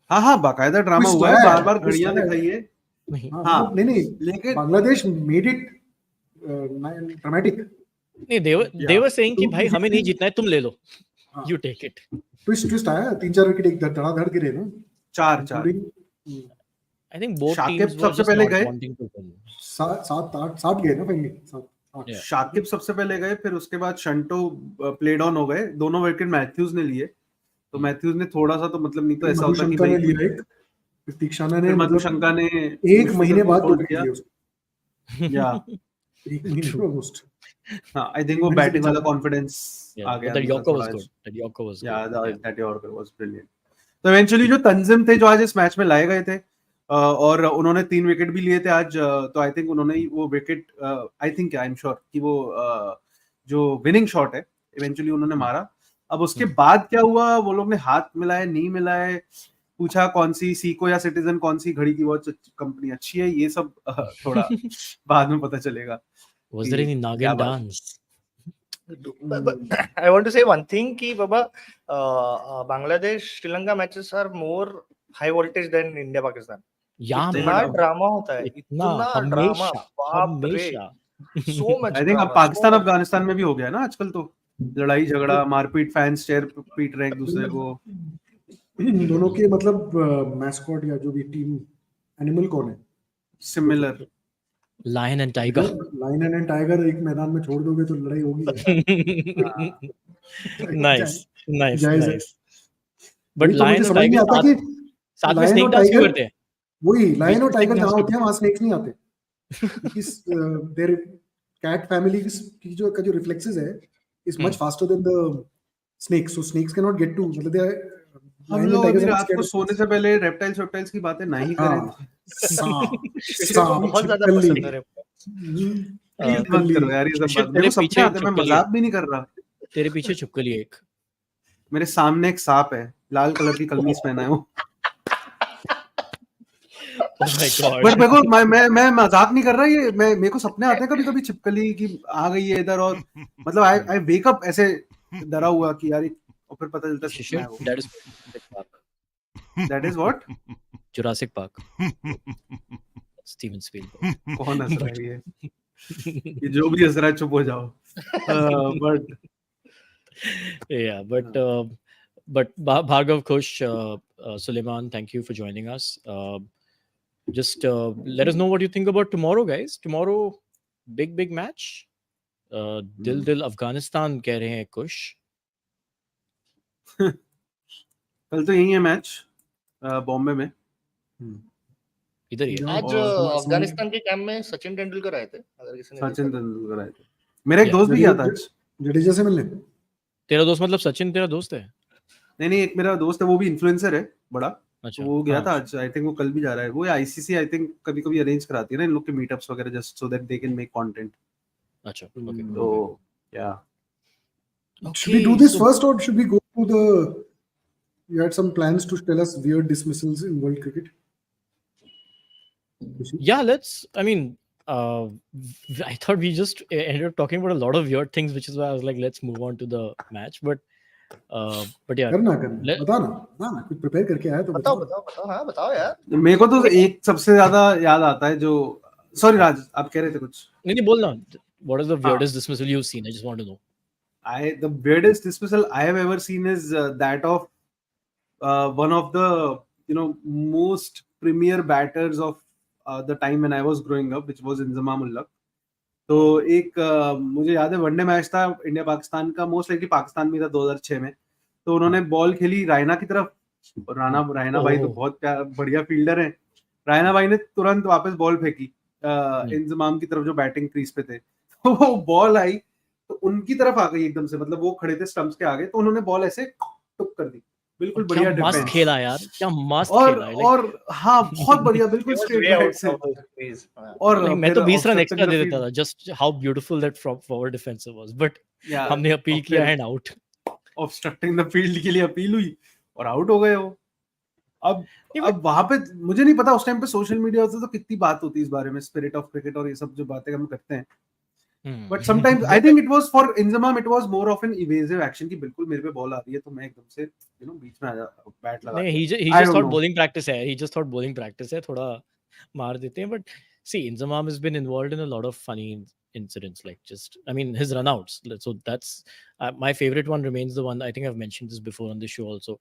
हाँ बाकायदा ड्रामा हुआ है. बार घड़ियां दिखाई है. हाँ नहीं लेकिन बांग्लादेश मेड इट ड्रामेटिक. नहीं, they were saying कि भाई हमें नहीं जीतना है, तुम ले लो. You take it. ट्विस्ट आया. 3-4 विकेट एक धड़ाधड़ गिरे ना. 4. I think both Shakib teams were सबसे just पहले not गए. wanting to win. 7 गए ना फाइनली. 7. शाकिब सबसे पहले गए, फिर उसके बाद शंटो प्लेड ऑन हो गए. दोनों विकेट मैथ्यूज ने लिए. तो मैथ्यूज ने थोड़ा सा तो मतलब नहीं तो ऐसा होता कि भाई तीक्षाना ने मधुशंका ने 1 महीने बाद विकेट लिया उसको. या 1 महीने ऑलमोस्ट. हाँ, आई थिंक वो बैटिंग वाला कॉन्फिडेंस आ गया. That Yorker was good. that Yorker was brilliant. तो इवेंचुअली जो तंजिम थे जो आज इस मैच में लाए गए थे और उन्होंने 3 विकेट भी लिए थे आज. तो आई थिंक उन्होंने वो wicket I think I am sure कि वो जो विनिंग शॉट है इवेंचुअली उन्होंने मारा. अब उसके बाद क्या हुआ, वो लोग ने हाथ मिलाए, नहीं मिलाए, पूछा कौन सी सीको या सिटीजन कौन सी घड़ी की वॉच कंपनी अच्छी है, ये सब थोड़ा बाद में पता चलेगा. Was there any Nagin dance? I want to say one thing कि बाबा Bangladesh Sri Lanka matches are more high voltage than India Pakistan. इतना ड्रामा होता है, इतना ड्रामा, बाप रे. So much. I think अब पाकिस्तान अफगानिस्तान में भी हो गया ना आजकल. तो लड़ाई झगड़ा, मारपीट, फैंस चेयर पीट रहे एक दूसरे को. इन दोनों के मतलब मैस्कॉट या जो भी टीम एनिमल कौन है? Similar. Lion and tiger lion and tiger एक मैदान में छोड़ दोगे तो लड़ाई होगी। नाइस नाइस जायज है। नाइस बट वही तो मुझे लायन और समझ नहीं टाइगर आता कि साथ में लायन स्नेक और डांस क्यों टाइगर, करते हैं? वही लायन और बीच में टाइगर snake जहाँ dance होते हैं वहां स्नेक्स नहीं आते, क्योंकि देयर कैट फैमिली की जो रिफ्लेक्सेस है is much faster than the snakes, so snakes can not get to, मतलब दे हम लायन एंड लोग टाइगर्स अभी आर रात को स्कैर्ड सोने ऑफ। से पहले रेप्टाइल्स की बातें नहीं करें। हाँ, सांप शिशिर को सांप बहुत ज्यादा छिपकली, पसंद है प्लीज मत छिपकली। करो यार ये सब शिशिर बात, मेरे तेरे को सपने पीछे आते हैं, मैं छिपकली है, मजाक भी नहीं कर रहा। तेरे पीछे छिपकली है एक। मेरे सामने एक सांप है, लाल कलर की कमीज पहना है वो। Oh my God. बट मेरे को मैं मजाक नहीं कर रहा, ये मेरे को सपने आते हैं कभी कभी छिपकली की आ गई है इधर, और मतलब आई वेक अप ऐसे डरा हुआ कि यार और फिर पता चलता है सपना शिशिर, है वो। that is Jurassic Park. That is what? Jurassic Park. Steven Spielberg. कौन हंस रहा है ये जो भी हंस रहा है चुप हो जाओ। But Yeah, but Bhargav, Khush, Suleiman, thank you for joining us. Just let us know what you think about tomorrow, guys. Tomorrow, big match. Dil Afghanistan कह रहे हैं Khush. कल तो यही है मैच बॉम्बे में। इधर ही है। आज अफगानिस्तान के कैंप में सचिन तेंदुलकर आए थे, अगर किसी ने सचिन देखा तो। तेंदुलकर आए थे, मेरा एक दोस्त भी गया था आज। जडेजा से मिलने। तेरा दोस्त मतलब सचिन तेरा दोस्त है? नहीं एक मेरा दोस्त है, वो भी इन्फ्लुएंसर है बड़ा, अच्छा, तो वो गया हाँ, था आज। आई थिंक वो कल भी जा रहा है। वो आईसीसी आई थिंक कभी कभी अरेंज कराती है ना इन लोग के मीटअप्स वगैरह, just so that they can make content. अच्छा, ओके। तो या should we do this first or should we go to the, you had some plans to tell us weird dismissals in world cricket? Yeah, let's. I mean, I thought we just ended up talking about a lot of weird things, which is why I was like, let's move on to the match. But yeah, करना बताना कुछ prepare करके आया तो बताओ हाँ बताओ यार। मेरे को तो एक सबसे ज्यादा याद आता है जो, सॉरी राज आप कह रहे थे कुछ? नहीं बोलना। What is the weirdest dismissal you've seen? I just want to know. The weirdest dismissal I have ever seen is that of one of the most premier batters of the time when I was growing up, which was Inzamam-ul-Haq. तो एक मुझे याद है one day match था India Pakistan का, most likely Pakistan में था 2006 में। तो उन्होंने बॉल खेली रायना की तरफ, रायना भाई तो बहुत बढ़िया फील्डर है। रायना भाई ने तुरंत वापस बॉल फेंकी इंजमाम की तरफ जो बैटिंग क्रीज पे थे। तो वो बॉल आई तो उनकी तरफ आ गई एकदम से, मतलब वो खड़े थे स्टंप्स के आगे, तो उन्होंने बॉल ऐसे टुक कर दी। बिल्कुल बढ़िया डिफेंस, मस्त खेला यार, क्या मस्त खेला है। और हाँ बहुत बढ़िया, बिल्कुल स्ट्रेट राइट से। और मैं तो 20 रन एक्स्ट्रा दे देता था, just how beautiful that forward defence was, but हमने अपील किया and out. Obstructing the field के लिए अपील हुई और आउट हो गए वो। अब वहां पे मुझे नहीं पता उस टाइम पे सोशल मीडिया होता तो कितनी बात होती इस बारे में, स्पिरिट ऑफ क्रिकेट और ये सब जो बातें हम करते हैं। But sometimes I think it was for Inzamam, it was more of an evasive action कि बिल्कुल मेरे पे बॉल आ रही है तो मैं एकदम से बीच में आ जा बैट लगा। नहीं, he just thought bowling practice है, he just thought bowling practice है, थोड़ा मार देते हैं। But see, Inzamam has been involved in a lot of funny incidents, like just, I mean, his runouts. So that's my favorite one remains the one, I think I've mentioned this before on the show also.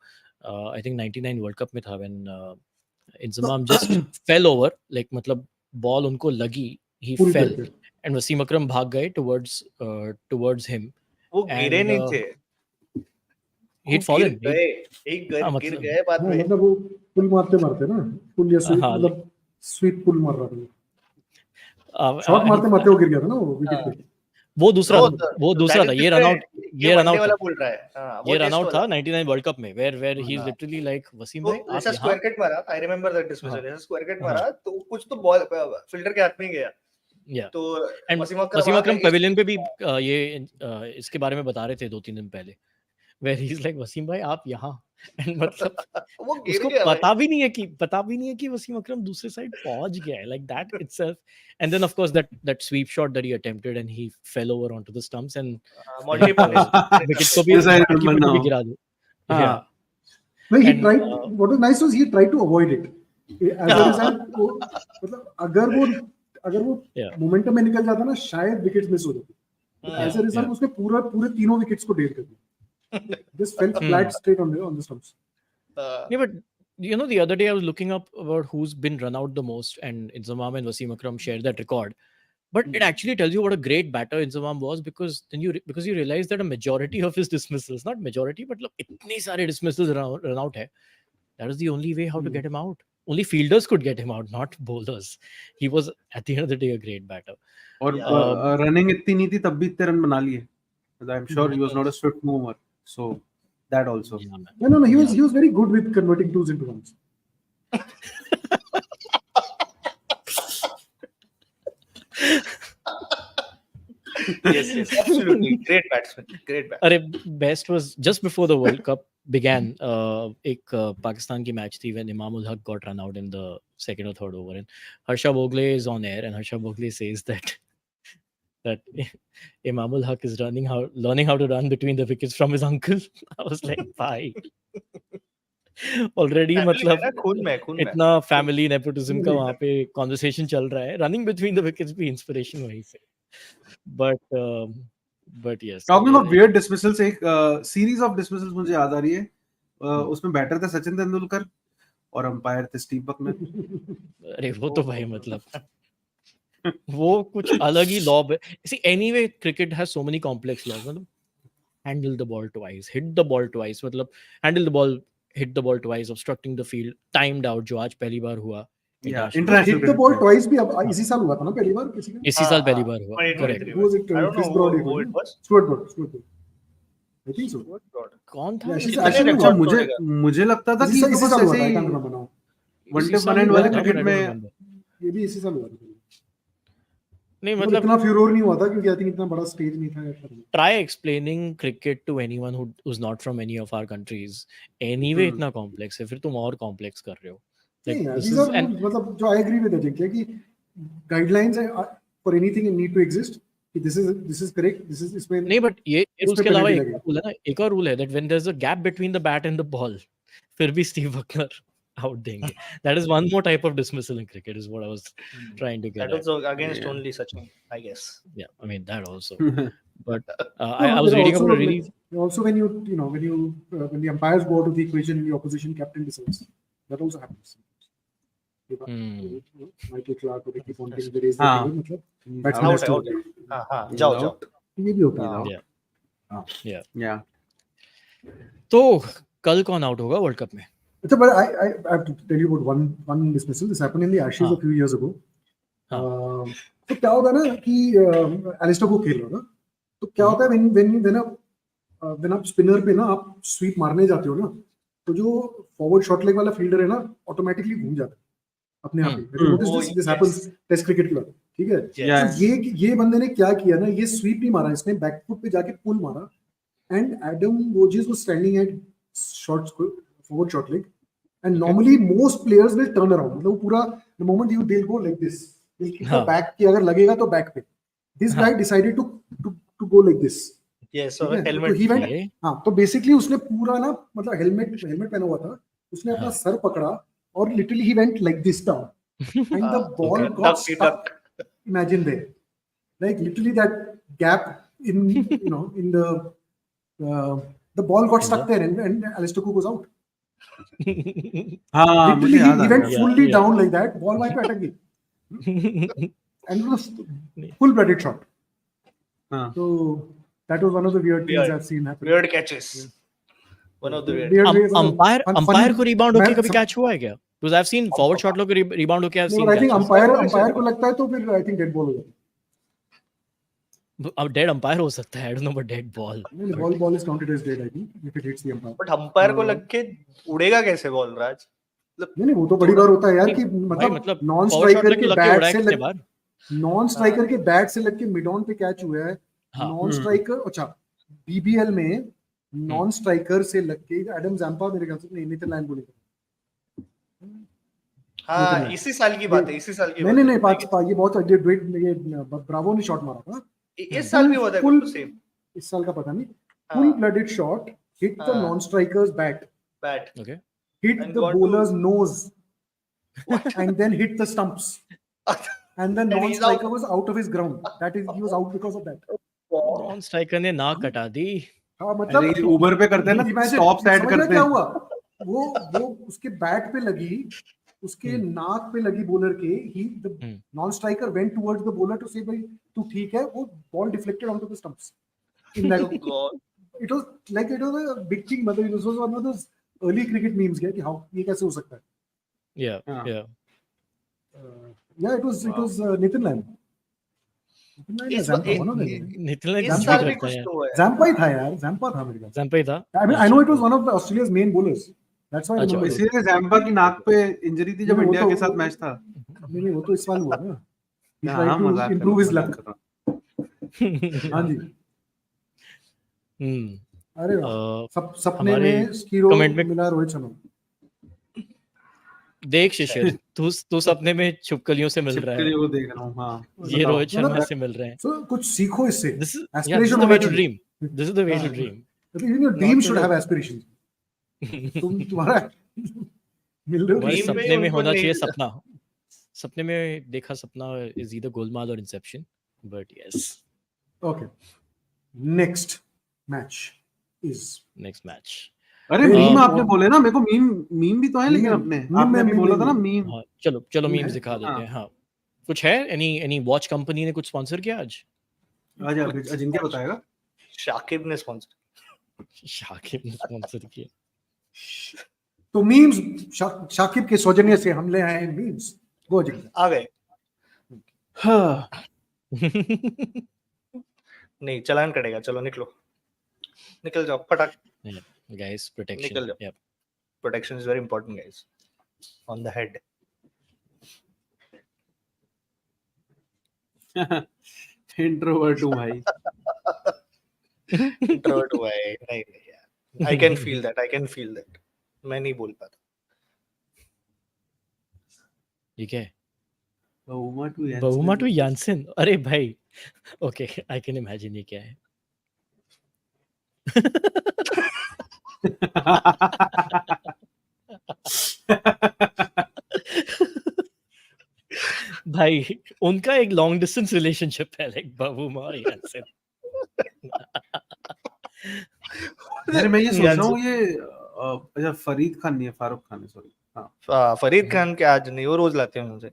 I think 99 World Cup में था when Inzamam just fell over, like मतलब ball उनको लगी, he fell, and Wasim Akram भाग गए towards him. वो गिरे नहीं थे, he'd fallen. गिर गए बाद में। मतलब वो पुल मारते ना, पुल या स्वीप, मतलब स्वीप पुल मार रहा था, शॉट मारते वो गिर गया था ना वो विकेट पे। वो दूसरा था, ये रन आउट था 99 वर्ल्ड कप में, where he is literally like, Wasim भाई आप ऐसा स्क्वायर कट मारा, आई रिमेंबर दैट डिस्मिसल, ऐसा स्क्वायर कट मारा तो कुछ तो बॉल फील्डर के हाथ में गया। तो वसीम अकरम पेविलियन पे भी ये इसके बारे में बता रहे थे 2-3 दिन पहले, where he is like, Wasim भाई आप यहाँ, and मतलब वो उसको पता भी नहीं है कि वसीम अकरम दूसरे साइड पहुंच गया है, like that itself. And then of course that sweep shot that he attempted and he fell over onto the stumps and wicket को भी गिरा दिया। Yeah. No, he tried. What was nice was he tried to avoid it. As a result, मतलब अगर वो momentum में निकल जाता ना, शायद विकेट्स मिस हो जाते। As a result, उसने पूरे तीनों विकेट्स को ढेर कर दिया। Just fell flat straight on the stumps. Yeah, but You know, the other day I was looking up about who's been run out the most, and Inzamam and Wasim Akram shared that record. But it actually tells you what a great batter Inzamam was, because then you realize that a majority of his dismissals, not majority, but look, itne sare dismissals run out hai. That was the only way how to get him out. Only fielders could get him out, not bowlers. He was at the end of the day a great batter. और running इतनी नहीं थी तब भी इतने run बना लिए. I'm sure he was not a swift mover, so that also. Yeah, man. No, he was very good with converting twos into ones. Yes, absolutely. Great batsman. Best was just before the World Cup began. एक Pakistan की match थी when Imam ul Haq got run out in the second or third over, and Harsha Bhogle is on air, and Harsha Bhogle says that Imam ul Haq is learning how to run between the wickets from his uncle. I was like, bhai. Already मतलब इतना family nepotism का वहाँ पे conversation चल रहा है. Running between the wickets भी inspiration वहीं से. But yes. Talking of weird dismissals, एक series of dismissals मुझे याद आ रही है. उसमें बैटर थे सचिन तेंदुलकर और अंपायर थे स्टीव बकनर. अरे वो तो भाई मतलब वो कुछ अलग ही लॉ है. See, anyway, cricket has so many complex laws. मतलब handle the ball twice, hit the ball twice, मतलब handle the ball, hit the ball twice, obstructing the field, timed out, जो आज पहली बार हुआ. Hit the ball twice भी अब इसी साल हुआ था ना पहली बार किसी का? इसी साल पहली बार हुआ. Correct. I don't know who it was. Stuart Broad. I think so. कौन था? मुझे लगता था कि इसी साल हुआ था. वनडे वन वाले क्रिकेट में ये भी इसी साल हुआ था. नहीं मतलब इतना फ्यूरोर नहीं हुआ था क्योंकि आई थिंक इतना बड़ा स्टेज नहीं था. Try explaining cricket to anyone who's not from any of our countries. Anyway, इतना complex है, फिर तुम और complex कर रहे हो. Like, मतलब जो I agree with Ajay कि guidelines for anything need to exist. This is correct. This is इसमें नहीं, but ये उसके अलावा एक रूल है ना, एक और रूल है that when there's a gap between the bat and the ball, फिर भी Steve Buckner out देंगे. That is one more type of dismissal in cricket, is what I was trying to get. That also against only Sachin, I guess. Yeah, I mean that also. But I was reading about a really. Also, when when the umpires go out of the equation, the opposition captain decides. That also happens. Michael Clark or Ricky Ponting they raise the table, मतलब batsman has to जाओ ये भी होता है. Yeah. तो कल कौन out होगा वर्ल्ड कप में? अच्छा, but I have to tell you about one dismissal. This happened in the Ashes a few years ago. तो क्या होता है ना कि एलिस्टर को खेल रहा था, तो क्या होता है when आप स्पिनर पे ना आप स्वीप मारने जाते हो ना, तो जो फॉरवर्ड शॉर्ट लेग वाला फील्डर है ना ऑटोमेटिकली घूम जाता है अपने आप ही. दिस हैपेंस टेस्ट क्रिकेट के बाद, ठीक है. तो ये बंदे ने क्या किया ना, ये स्वीप नहीं मारा, इसने बैक फुट पे जाके पुल मारा, and Adam Voges was standing at forward short leg, and normally most players will turn around. मतलब पूरा the moment they'll go like this, they'll keep the back की अगर लगेगा तो back पे. This guy decided to go like this. Yes, so helmet. तो he went, हाँ, तो basically उसने पूरा ना मतलब हेलमेट पहना हुआ था, उसने अपना सर पकड़ा और literally he went like this down, and the ball got stuck. Imagine there, like literally that gap in in the ball got stuck there, and Alistair Cook was out. Literally he went fully down like that, ball वहीं पे अटक गई, and it was full-blooded shot. So that was one of the weird things I've seen happen. Weird catches. One of the weird. Umpire को rebound होके कभी catch हुआ है क्या? Because I've seen forward shot लोग रिबाउंड होके I've seen. I think umpire को लगता है तो फिर I think dead ball हो जाता है. अब डेड अंपायर हो सकता है, I don't know, but dead ball. Ball is counted as dead, I think, if it hits the umpire. But umpire को लग के उड़ेगा कैसे बॉल राज? नहीं वो तो बड़ी बार होता है यार कि मतलब नॉन स्ट्राइकर के बैट से लग के मिड ऑन पे कैच हुआ है. नॉन स्ट्राइकर, अच्छा बीबीएल में नॉन स्ट्राइकर से लग के एडम जैम्पा मेरे ख्याल से नीदरलैंड बोले. हाँ, इसी साल की बात है, इसी साल की. नहीं ये बहुत ब्रावो ने शॉट मारा था. इस साल भी हुआ था कुछ सेम. इस साल का पता नहीं. Full blooded shot hit the non-striker's bat. Okay. Hit the bowler's nose. And then hit the stumps. And the non-striker was out of his ground. That is, he was out because of that. Non-striker ने नाक कटा दी. हाँ मतलब Uber पे करते हैं ना, stop set करते हैं. क्या हुआ? वो उसके बैट पे लगी, उसके नाक पे लगी बॉलर के, the non striker went towards the bowler to say भाई तू ठीक है, वो ball deflected onto the stumps in that God. It was a big thing, मतलब this was one of those early cricket memes कि how ये कैसे हो सकता है. yeah Yeah, it was Nitin Lamb. Nitin Lamb या इस Zampa, one of them. Nitin ने इस कुछ भी साल भी करता कुछ है तो है. Zampa ही था यार, Zampa था मेरे ख्याल. जंपे था. I know it was one of the Australia's main bowlers. That's why I अच्छा, remember. it. इसीलिए जैम्पा की नाक पे इंजरी थी जब नहीं, वो इंडिया तो- के साथ मैच था। नहीं वो तो इस साल हुआ ना. He हाँ, tried to मजाक कर improve his रहा luck. हूँ। हाँ जी. अरे वाह. सपने हमारे में स्कीरो comment में- मिला रोहित शर्मा. देख शिशिर, तू सपने में छिपकलियों से मिल रहा है, छिपकली वो देख रहा हूँ। हाँ, ये बताओ। रोहित शर्मा से मिल रहे हैं. So कुछ सीखो इससे. This is Aspiration the way होना to चाहिए. dream. This is the way to हाँ. dream. Even your dream Not should to- have aspirations. तुम्हारा मिल रहे हो तुम्हारे Dream में सपने में उनको होना नहीं चाहिए मिला. सपना. सपने में देखा सपना is either Golmaal or Inception, but yes, Okay. Next match is next match. अरे Very मीम आपने important. बोले ना, मेरे को मीम भी तो है, लेकिन Meme, आपने meme, अभी meme, बोला था ना meme. मीम। हाँ, चलो Meme मीम्स है? दिखा देते हाँ. हैं. हाँ, कुछ है? any वॉच कंपनी ने कुछ स्पॉन्सर किया आज? आज अजिंक्य बताएगा। शाकिब ने स्पॉन्सर. शाकिब ने स्पॉन्सर किया. तो मीम्स शाकिब के सौजन्य से हम ले आए हैं मीम्स. गो जी. आ गए. हाँ, नहीं, चालान कटेगा. चलो निकल जाओ फटाक. guys, protection. निकल जाओ. Yep. Protection is very important, guys. On the head. Introvert हूँ भाई। Introvert हुआ है. नहीं यार. I can feel that. मैं नहीं बोल पाता. ठीक है. बहुमा बहुमा टू यानसेन. अरे भाई, ओके, आई कैन इमेजिन ये क्या है. भाई, उनका एक लॉन्ग डिस्टेंस रिलेशनशिप है, लाइक बहुमा और यानसेन. अरे मैं ये सोच रहा हूँ, ये अच्छा फरीद खान नहीं है, फारूक खान है, सॉरी। हाँ, फरीद खान के आज नहीं, वो रोज लाते हैं मुझे.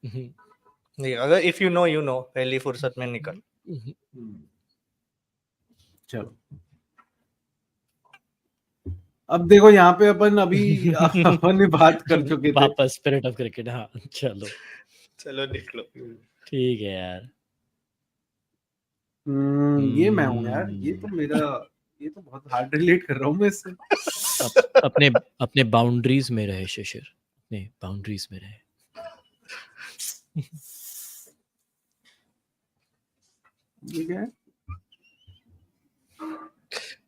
नहीं, अगर इफ यू नो पहली फुर्सत में निकल. चलो अब देखो, यहाँ पे अपन ने बात कर चुके थे। वापस स्पिरिट ऑफ क्रिकेट. हाँ, चलो निकलो. ठीक है यार. ये मैं हूँ यार, ये तो बहुत हार्ड रिलेट कर रहा हूँ मैं इससे। अपने बाउंड्रीज में रहे शिशिर, अपने बाउंड्रीज में रहे. ये क्या है?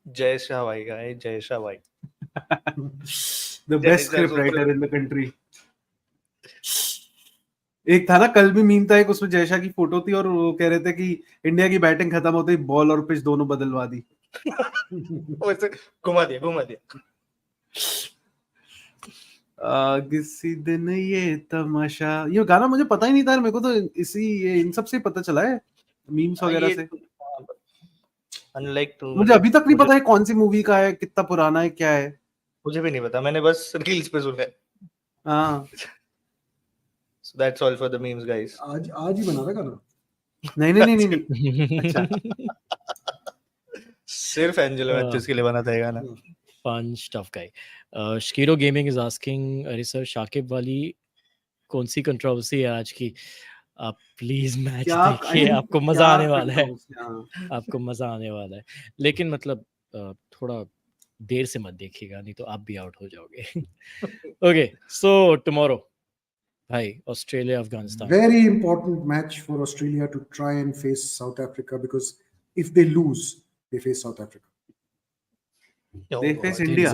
जय शाह भाई का है. जय शाह भाई. The best script writer in the country. एक था ना, कल भी मीम था एक, उसमें जयशा की फोटो थी और वो कह रहे थे कि इंडिया की बैटिंग खत्म होते ही बॉल और पिच दोनों बदलवा दी। वैसे घुमा दिया. किसी दिन ये तमाशा, ये गाना मुझे पता ही नहीं था, मेरे को तो इन सब से पता चला है, मीम्स वगैरह से। अनलाइक मुझे अभी तक नहीं पता है कौन सी मूवी का है, कितना पुराना है, क्या है, मुझे भी नहीं पता. मैंने बस रील्स पे सुना है. हाँ। So that's all for the memes, guys. आज ही बना था गाना. नहीं। अच्छा, सिर्फ एंजेलो मैथ्यूज के लिए बना था ये गाना. Punch tough guy. Shkiro Gaming is asking, अरे सर शाकिब वाली कौन सी कंट्रोवर्सी है आज की? आप प्लीज मैच देखिए, आपको मजा आने वाला है. आपको मजा आने वाला है, लेकिन मतलब थोड़ा देर से मत देखिएगा, नहीं तो आप भी आउट हो जाओगे. ओके, सो टुमारो भाई, Australia Afghanistan. Very important match for Australia to try and face South Africa, because if they lose, they face South Africa. They face India.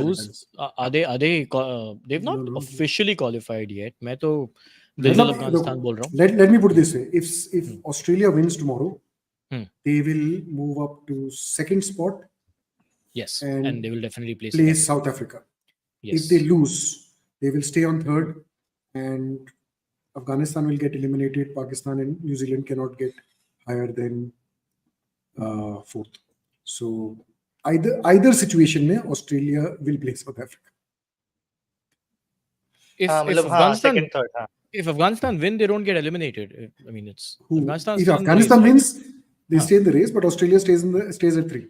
Are they they've not No. officially qualified yet. मैं तो दिल्ली अफगानिस्तान बोल रहा हूँ. Let me put it this way: if Australia wins tomorrow, they will move up to second spot. Yes, and and they will definitely play South Africa. Yes. If they lose, they will stay on third, and Afghanistan will get eliminated. Pakistan and New Zealand cannot get higher than fourth. So either situation, Australia will play South Africa. If मतलब Afghanistan second, third. if Afghanistan win, they don't get eliminated. I mean, it's Afghanistan. If Afghanistan wins, they stay in the race, but Australia stays at 3.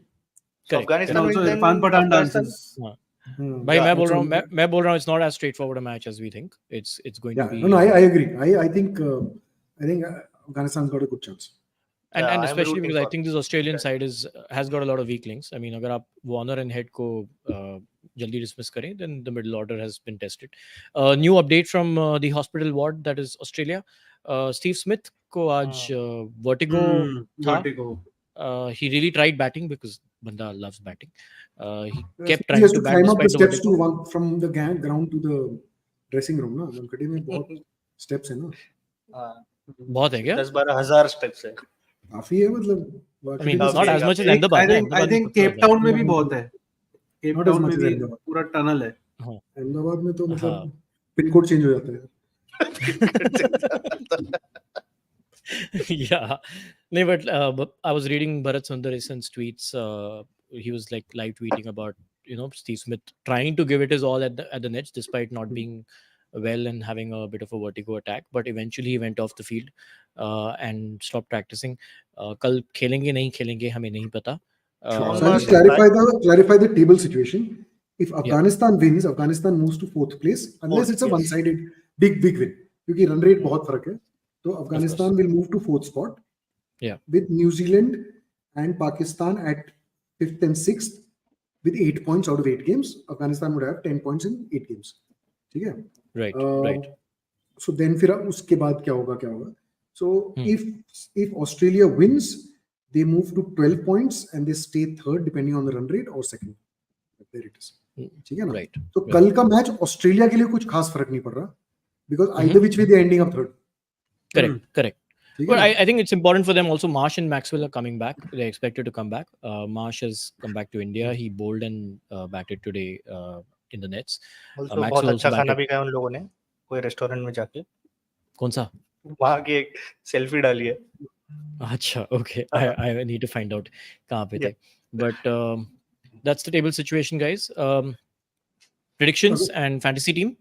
So Afghanistan also wins, then Irfan Pathan Afghanistan. dances. भाई मैं बोल रहा हूँ it's not as straightforward a match as we think. It's going to be. No, I agree. I think Afghanistan's got a good chance. And especially because I think this Australian side has got a lot of weak links. I mean, अगर आप Warner and Head को जल्दी dismiss करें, then the middle order has been tested. New update from the hospital ward, that is Australia. Steve Smith को आज vertigo था. He really tried batting because banda loves batting. He kept trying to bat climb up the despite steps from the ground to the dressing room. ना मनकटे में बहुत steps है ना. बहुत है क्या? 10-12 steps है. काफी है मतलब. I mean, not as much as Ahmedabad. I think Cape Town में भी बहुत है. Cape Town में भी पूरा tunnel है. अहमदाबाद में तो मतलब पिन कोड चेंज हो जाता है. Yeah, no, but I was reading Bharat Sundaresan's tweets. He was like live tweeting about Steve Smith trying to give it his all at the nets despite not being well and having a bit of a vertigo attack. But eventually he went off the field and stopped practicing. कल खेलेंगे नहीं खेलेंगे हमें नहीं पता. So I'll just clarify the table situation. If Afghanistan wins, Afghanistan moves to 4th place unless it's a one-sided big win. क्योंकि run rate बहुत फर्क है. So Afghanistan will move to 4th spot. Yeah. With New Zealand and Pakistan at 5th and 6th with 8 points out of 8 games. Afghanistan would have 10 points in 8 games. ठीक है? Right. So then फिर उसके बाद क्या होगा? So if Australia wins, they move to 12 points and they stay 3rd depending on the run rate or 2nd. There it is. ठीक है ना? Right. तो कल का मैच ऑस्ट्रेलिया के लिए कुछ खास फर्क नहीं पड़ रहा because either which way they're ending up 3rd. Correct. But I think it's important for them also. Marsh and Maxwell are coming back. They're expected to come back. Marsh has come back to India. He bowled and batted today in the nets. Also बहुत अच्छा खाना भी खाया उन लोगों ने कोई restaurant में जाके. कौन सा? वहाँ की एक सेल्फी डाली है. अच्छा, okay. I need to find out कहाँ पे थे. But that's the table situation, guys. Predictions and fantasy team.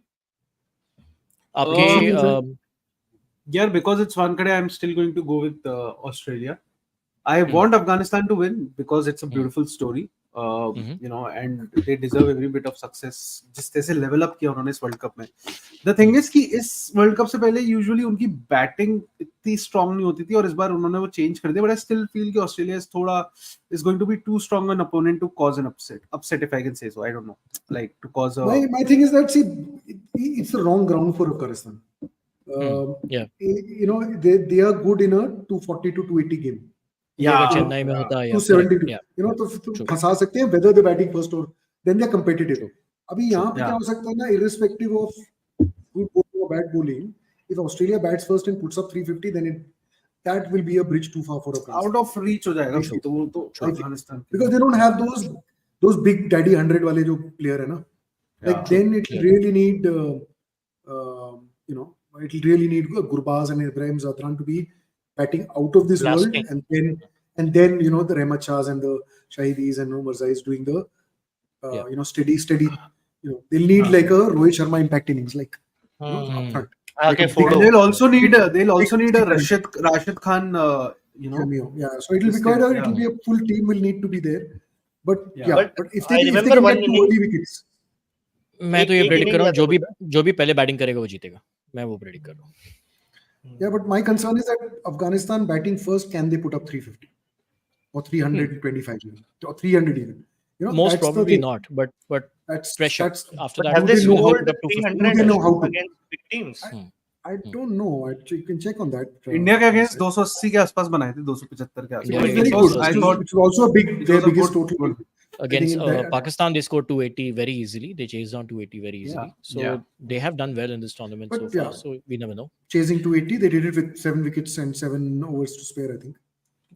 आपके Yeah, because it's Wankhede, I'm still going to go with Australia. I want Afghanistan to win because it's a beautiful story, and they deserve every bit of success. जिस तरह से level up किया उन्होंने इस World Cup में. The thing is कि इस World Cup से पहले usually उनकी batting इतनी strong नहीं होती थी और इस बार उन्होंने वो change कर दिया. But I still feel कि Australia is going to be too strong an opponent to cause an upset if I can say so. I don't know, like to cause a. My thing is that it's the wrong ground for Afghanistan. They are good in a 240 to 280 game. Chennai में होता है 272. तो फंसा सकते हैं whether they're batting first or then they're competitive. अभी यहाँ पे क्या हो सकता है ना, irrespective of good bowling or bad bowling, if Australia bats first and puts up 350, then that will be a bridge too far for Afghanistan. Out of reach हो जाएगा तो Afghanistan. Because they don't have those big daddy 100 वाले जो player है ना. Like then it really need it'll really need Gurbaz and Ibrahim Zadran to be batting out of this world, and then the Rehmat Shahs and the Shahidis and Mirzais doing the steady. They'll need like a Rohit Sharma impact innings, like upfront. They'll also need a Rashid Khan. So it'll be a full team will need to be there, but if they can get 2 early wickets. मैं तो ये predict कर रहा हूँ जो भी पहले batting करेगा वो जीतेगा. मैं वो प्रेडिक्ट कर रहा हूँ. Yeah, but my concern is that Afghanistan batting first, can they put up 350 or 325 or 300 even? Most probably not, but that's pressure. After that, have they scored 300 against big teams? I don't know. You can check on that. India के against 280 के आसपास बनाए थे, 275 के आसपास. Very good. I thought it was also their biggest total. Against Pakistan, they scored 280 very easily. They chased down 280 very easily. They have done well in this tournament so far. So we never know. Chasing 280, they did it with 7 wickets and 7 overs to spare, I think.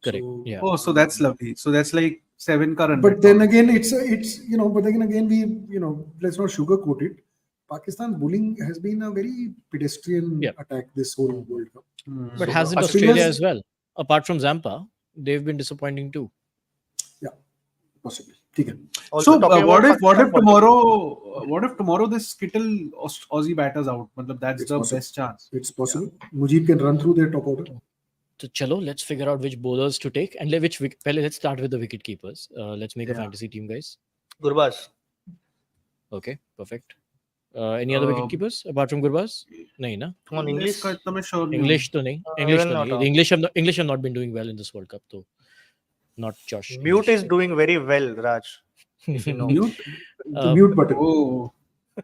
Correct. Oh, so that's lovely. So that's like 7 current. But then again, it's we let's not sugarcoat it. Pakistan bowling has been a very pedestrian attack this whole World Cup. But hasn't Australia as well? Apart from Zampa, they've been disappointing too. possibly. ठीक है. Also So talking what about if what if Pakistan tomorrow this Kittle Aussie batters out? मतलब that's It's the possible. best chance. It's possible. Mujib can run through their top order. So chalo, let's figure out which bowlers to take and let's start with the wicket keepers. Let's make a fantasy team, guys. Gurbaz. Okay, perfect. Any other wicket keepers apart from Gurbaz? Nahin, na? On English. इसका इतना मैं sure नहीं English to nahi. even not The English have not been doing well in this World Cup, though. Not Josh. Mute English. is doing very well, Raj. If you know. हूँ. Mute. The mute button. Oh.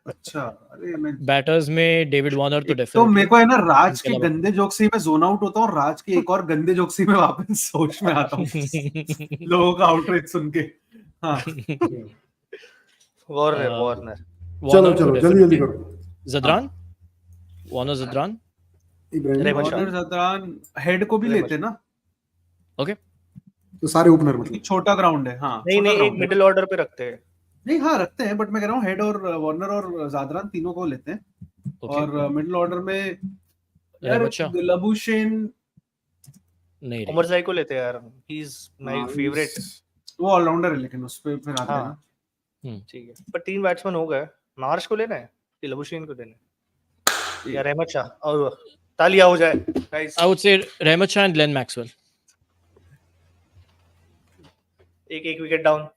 अच्छा. अरे मैं batters में David Warner तो तो definitely. मेरे को है ना राज इसके के अलावा- गंदे जोक से ही मैं जोन आउट होता हूँ. राज के एक और गंदे जोक से ही मैं वापस सोच में आता हूँ. लोगों का आउटरीच सुन के. हाँ. Warner. चलो जल्दी करो. Zadran? Warner Zadran? Ibrahim. Rahman Shah. Warner Zadran head को भी Rahman लेते ना. Okay. तो सारे ओपनर मतलब. छोटा ग्राउंड है. हाँ. नहीं छोटा एक ground है. मिडिल ऑर्डर पे रखते हैं. नहीं हाँ रखते हैं बट मैं कह रहा हूँ हेड और वार्नर और जादरान तीनों को लेते हैं. Okay. और मिडिल ऑर्डर में यार रहमत शाह? लबुशेन नहीं रे. उमर जाई को लेते हैं यार. He is my हाँ, favorite. वो ऑलराउंडर है लेकिन उस पे फिर आते हैं हाँ. ना. ठीक है. पर 3 बैट्समैन हो गए. मार्श को लेना है कि लबुशेन को देना है या रहमत शाह. और तालियां हो जाए guys. I would say Rahmat Shah and Glenn Maxwell. एक विकेट डाउन.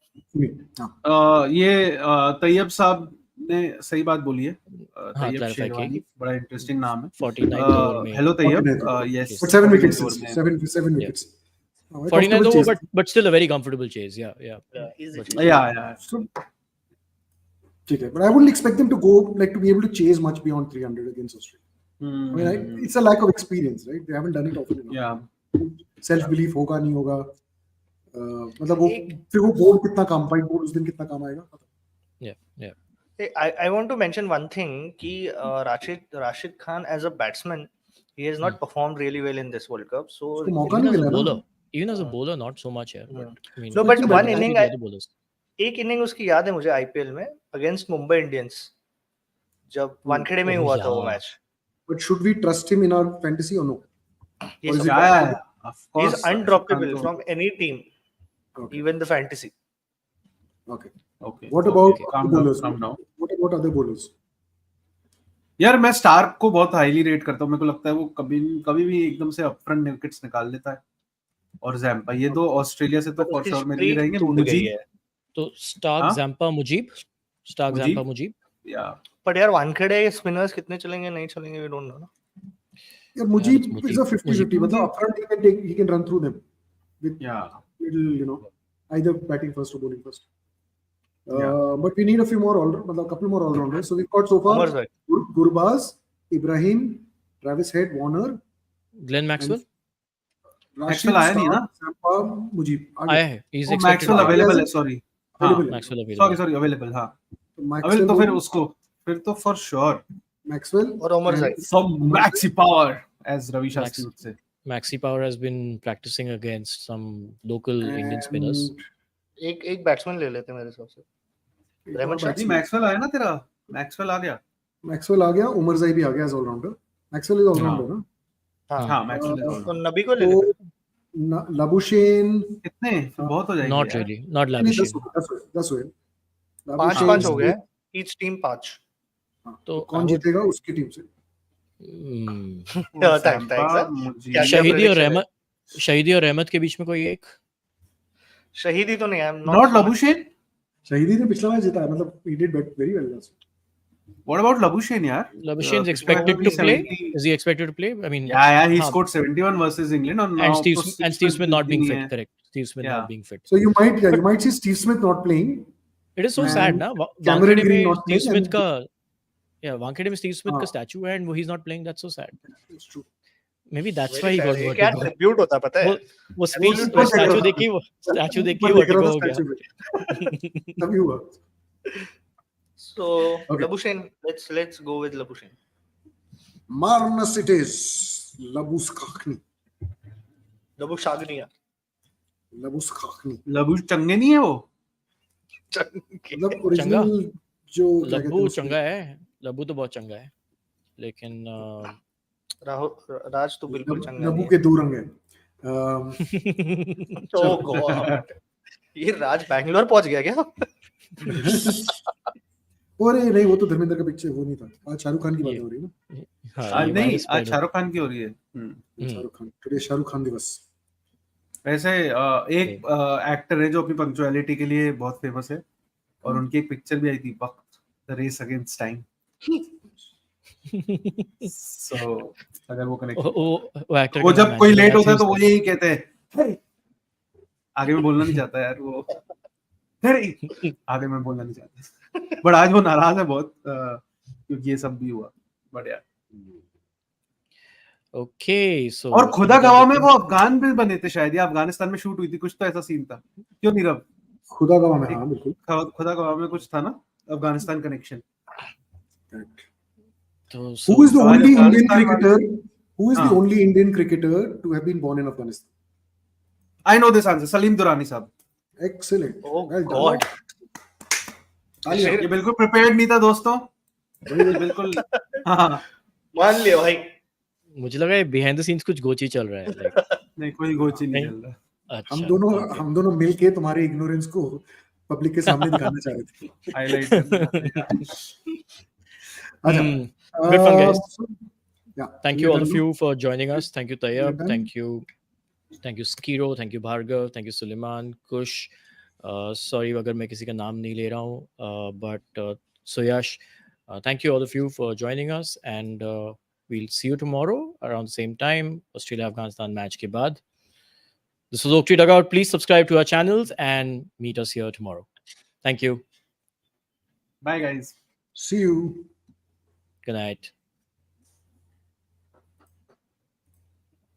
ये तैयब साहब ने सही बात बोली है. हाँ, तैयब clarify शेरवानी किया. बड़ा इंटरेस्टिंग नाम है. 49 ओवर में. Hello Tayyab. 49 yes. But 7 wickets. Over में. 7 wickets. 49 over, but still a very comfortable chase. Yeah. Yeah. So, ठीक है. But I wouldn't expect them to go like to be able to chase much beyond 300 against Australia. I mean, it's a lack of experience, right? They haven't done it often enough. Yeah. Self belief होगा नहीं होगा. मतलब वो फिर वो board कितना काम fight board उस दिन कितना काम आएगा. Yeah. I want to mention one thing कि Rashid Khan as a batsman, he has not performed really well in this World Cup. So उसको मौका Even नहीं as a मिला bowler, ना. even as a bowler, not so much. Yeah. But, I mean, No, but compared one to inning the other bowlers. एक inning उसकी याद है मुझे आईपीएल में अगेंस्ट मुंबई इंडियंस जब वानखेड़े में ही हुआ था वो match. But should we trust him in our fantasy or no? Yes, is it Yeah. Of he course. is undroppable Khan from any team, Okay. even the fantasy. Okay. Okay. What about Okay. Calm other down, bowlers? calm down. What about other bowlers? यार मैं Stark को बहुत highly rate करता हूँ. मेरे को लगता है वो कभी भी एकदम से अपफ्रंट विकेट्स निकाल लेता है. और जैम्पा ये दो ऑस्ट्रेलिया से तो फॉर श्योर मेरे लिए रहेंगे. मुझे तो Stark, हाँ? Zampa, Mujib. Stark, Mujib? Zampa, Mujib. या पर यार वानखेड़े स्पिनर्स कितने चलेंगे नहीं चलेंगे वी डोंट नो ना. Yeah, Mujib Mujib. is a 50-50. मतलब upfront he can run through them with या little, either batting first or bowling first. Yeah. But we need a few more मतलब a couple more all-rounders. So we've got so far Umar जाई. Gurbaz, Ibrahim, Travis Head, Warner, Glenn Maxwell. Rashid, Maxwell आया नहीं ना? Zampa, Mujib. आया है. He's वो expected. Maxwell to- available है. Sorry. Available. Maxwell available. Sorry available. हाँ So Maxwell, available तो फिर उसको फिर तो फॉर श्योर Maxwell और उमर जाई. some maxi power as Ravi Shastri would say. Maxi Power has been practicing against some local Indian spinners. एक बैट्समैन ले लेते मेरे हिसाब से. रहमत शाह. नहीं मैक्सवेल आया ना तेरा. मैक्सवेल आ गया. Maxwell आ गया. उमर जाई भी आ गया as all-rounder. Maxwell is all-rounder ना. हाँ मैक्सवेल. तो नबी को ले लेते. तो Labuschagne कितने फिर बहुत हो जाएंगे. Not यार. really. Not नहीं, Labuschagne. 10 हुए. 5 हो गए. Each team 5. तो कौन जीतेगा उसकी टीम से. वो thanks, जैम्पा, मुझे. मुझे- शहीदी और रहमत के बीच में कोई एक. शहीदी तो नहीं है. Not Labuschagne. शहीदी ने पिछला मैच जीता है. मतलब he did very well last. What about Labuschagne यार? Labuschagne is पिछले expected मैच to में play. 70 Is he expected to play? I mean, Yeah, he हाँ. scored 71 versus England and And now Steve Smith not being नहीं fit. है. Correct. Steve Smith Yeah. not being fit. So you might see Steve Smith not playing. It is so And sad, ना. Cameron Wankhede Green में not Steve playing Smith and- का. Yeah, Wankhede में Steve Smith का हाँ. statue है and वो he's not playing. That's so sad. It's true. Maybe that's why he got क्या vertigo. Tribute होता पता है. वो speech Absolute वो statue vertigo. देखी वो statue देखी ऊपर देख रहा vertigo था हो गया. statue पे. तभी हुआ. So Okay. Labuschagne, let's go with Labuschagne. Marnus it is. Labuskakni. Labuschagne. Labuskakni. लबू चंगे नहीं है वो. मतलब ओरिजिनल जो क्या कहते लब्बू हैं उसको? चंगा है. लब्बू तो बहुत चंगा है. लेकिन राज तो बिल्कुल चंगा नबू नहीं के दो रंग हैं. है. Oh God. ये राज बैंगलोर पहुंच गया क्या? अरे नहीं, वो तो धर्मेंद्र का पिक्चर, वो नहीं था। आज शाहरुख खान की बात ये- हो रही है ना। हाँ, आज ये नहीं, virus आज spread शाहरुख खान की हो रही है। शाहरुख खान, टुडे शाहरुख खान दिवस। वैसे एक एक्टर है जो अपनी पंक्चुअलिटी के लिए बहुत फेमस है, और उनकी एक पिक्चर भी आई थी, वक्त, द रेस अगेंस्ट टाइम। सो अगर वो कनेक्ट, वो एक्टर वो का जब नाम कोई एंजेलो लेट होता है तो वो मैथ्यूज यही कहते हैं, "Hey!" आगे में बोलना नहीं चाहता यार वो, "Hey!" आगे में बोलना नहीं चाहता, बट आज वो नाराज है बहुत क्योंकि ये सब भी हुआ। बट यार, ओके सो और खुदा गवाह में वो अफगान भी बने थे शायद, या अफगानिस्तान में शूट हुई थी, कुछ तो ऐसा सीन था, क्यों नीरव? खुदा गवाह में, हाँ बिल्कुल। खुदा गवाह में कुछ था ना, अफगानिस्तान कनेक्शन। तो Who is the आज only Indian Afghanistan cricketer? Who is the हाँ। only Indian cricketer to have been born in Afghanistan? I know this answer, Salim Durani sahab. Excellent. Oh Well done. God. तालियां। ये बिल्कुल प्रिपेयर्ड नहीं था दोस्तों, ये बिल्कुल हाँ, मान लिया भाई। मुझे लगा ये बिहाइंड द सीन्स कुछ गोची चल रहा है लाइक नहीं कोई गोची नहीं नहीं। चल रहा। अच्छा हम दोनों मिलके तुम्हारे इग्नोरेंस को पब्लिक के सामने दिखाना चाह रहे थे। हाईलाइट अच्छा, Good fun, guys. yeah, Thank we you are all done of you for joining us. Thank you We are Tayyab, done. thank you Skiro, thank you Bhargav, thank you Suleiman, Kush, sorry अगर मैं किसी का नाम नहीं ले रहा हूँ, but Suyash, thank you all of you for joining us, and we'll see you tomorrow around the same time, Australia Afghanistan match के बाद. This was Oaktree Dugout. Please subscribe to our channels and meet us here tomorrow. Thank you. Bye guys. See you. Good night.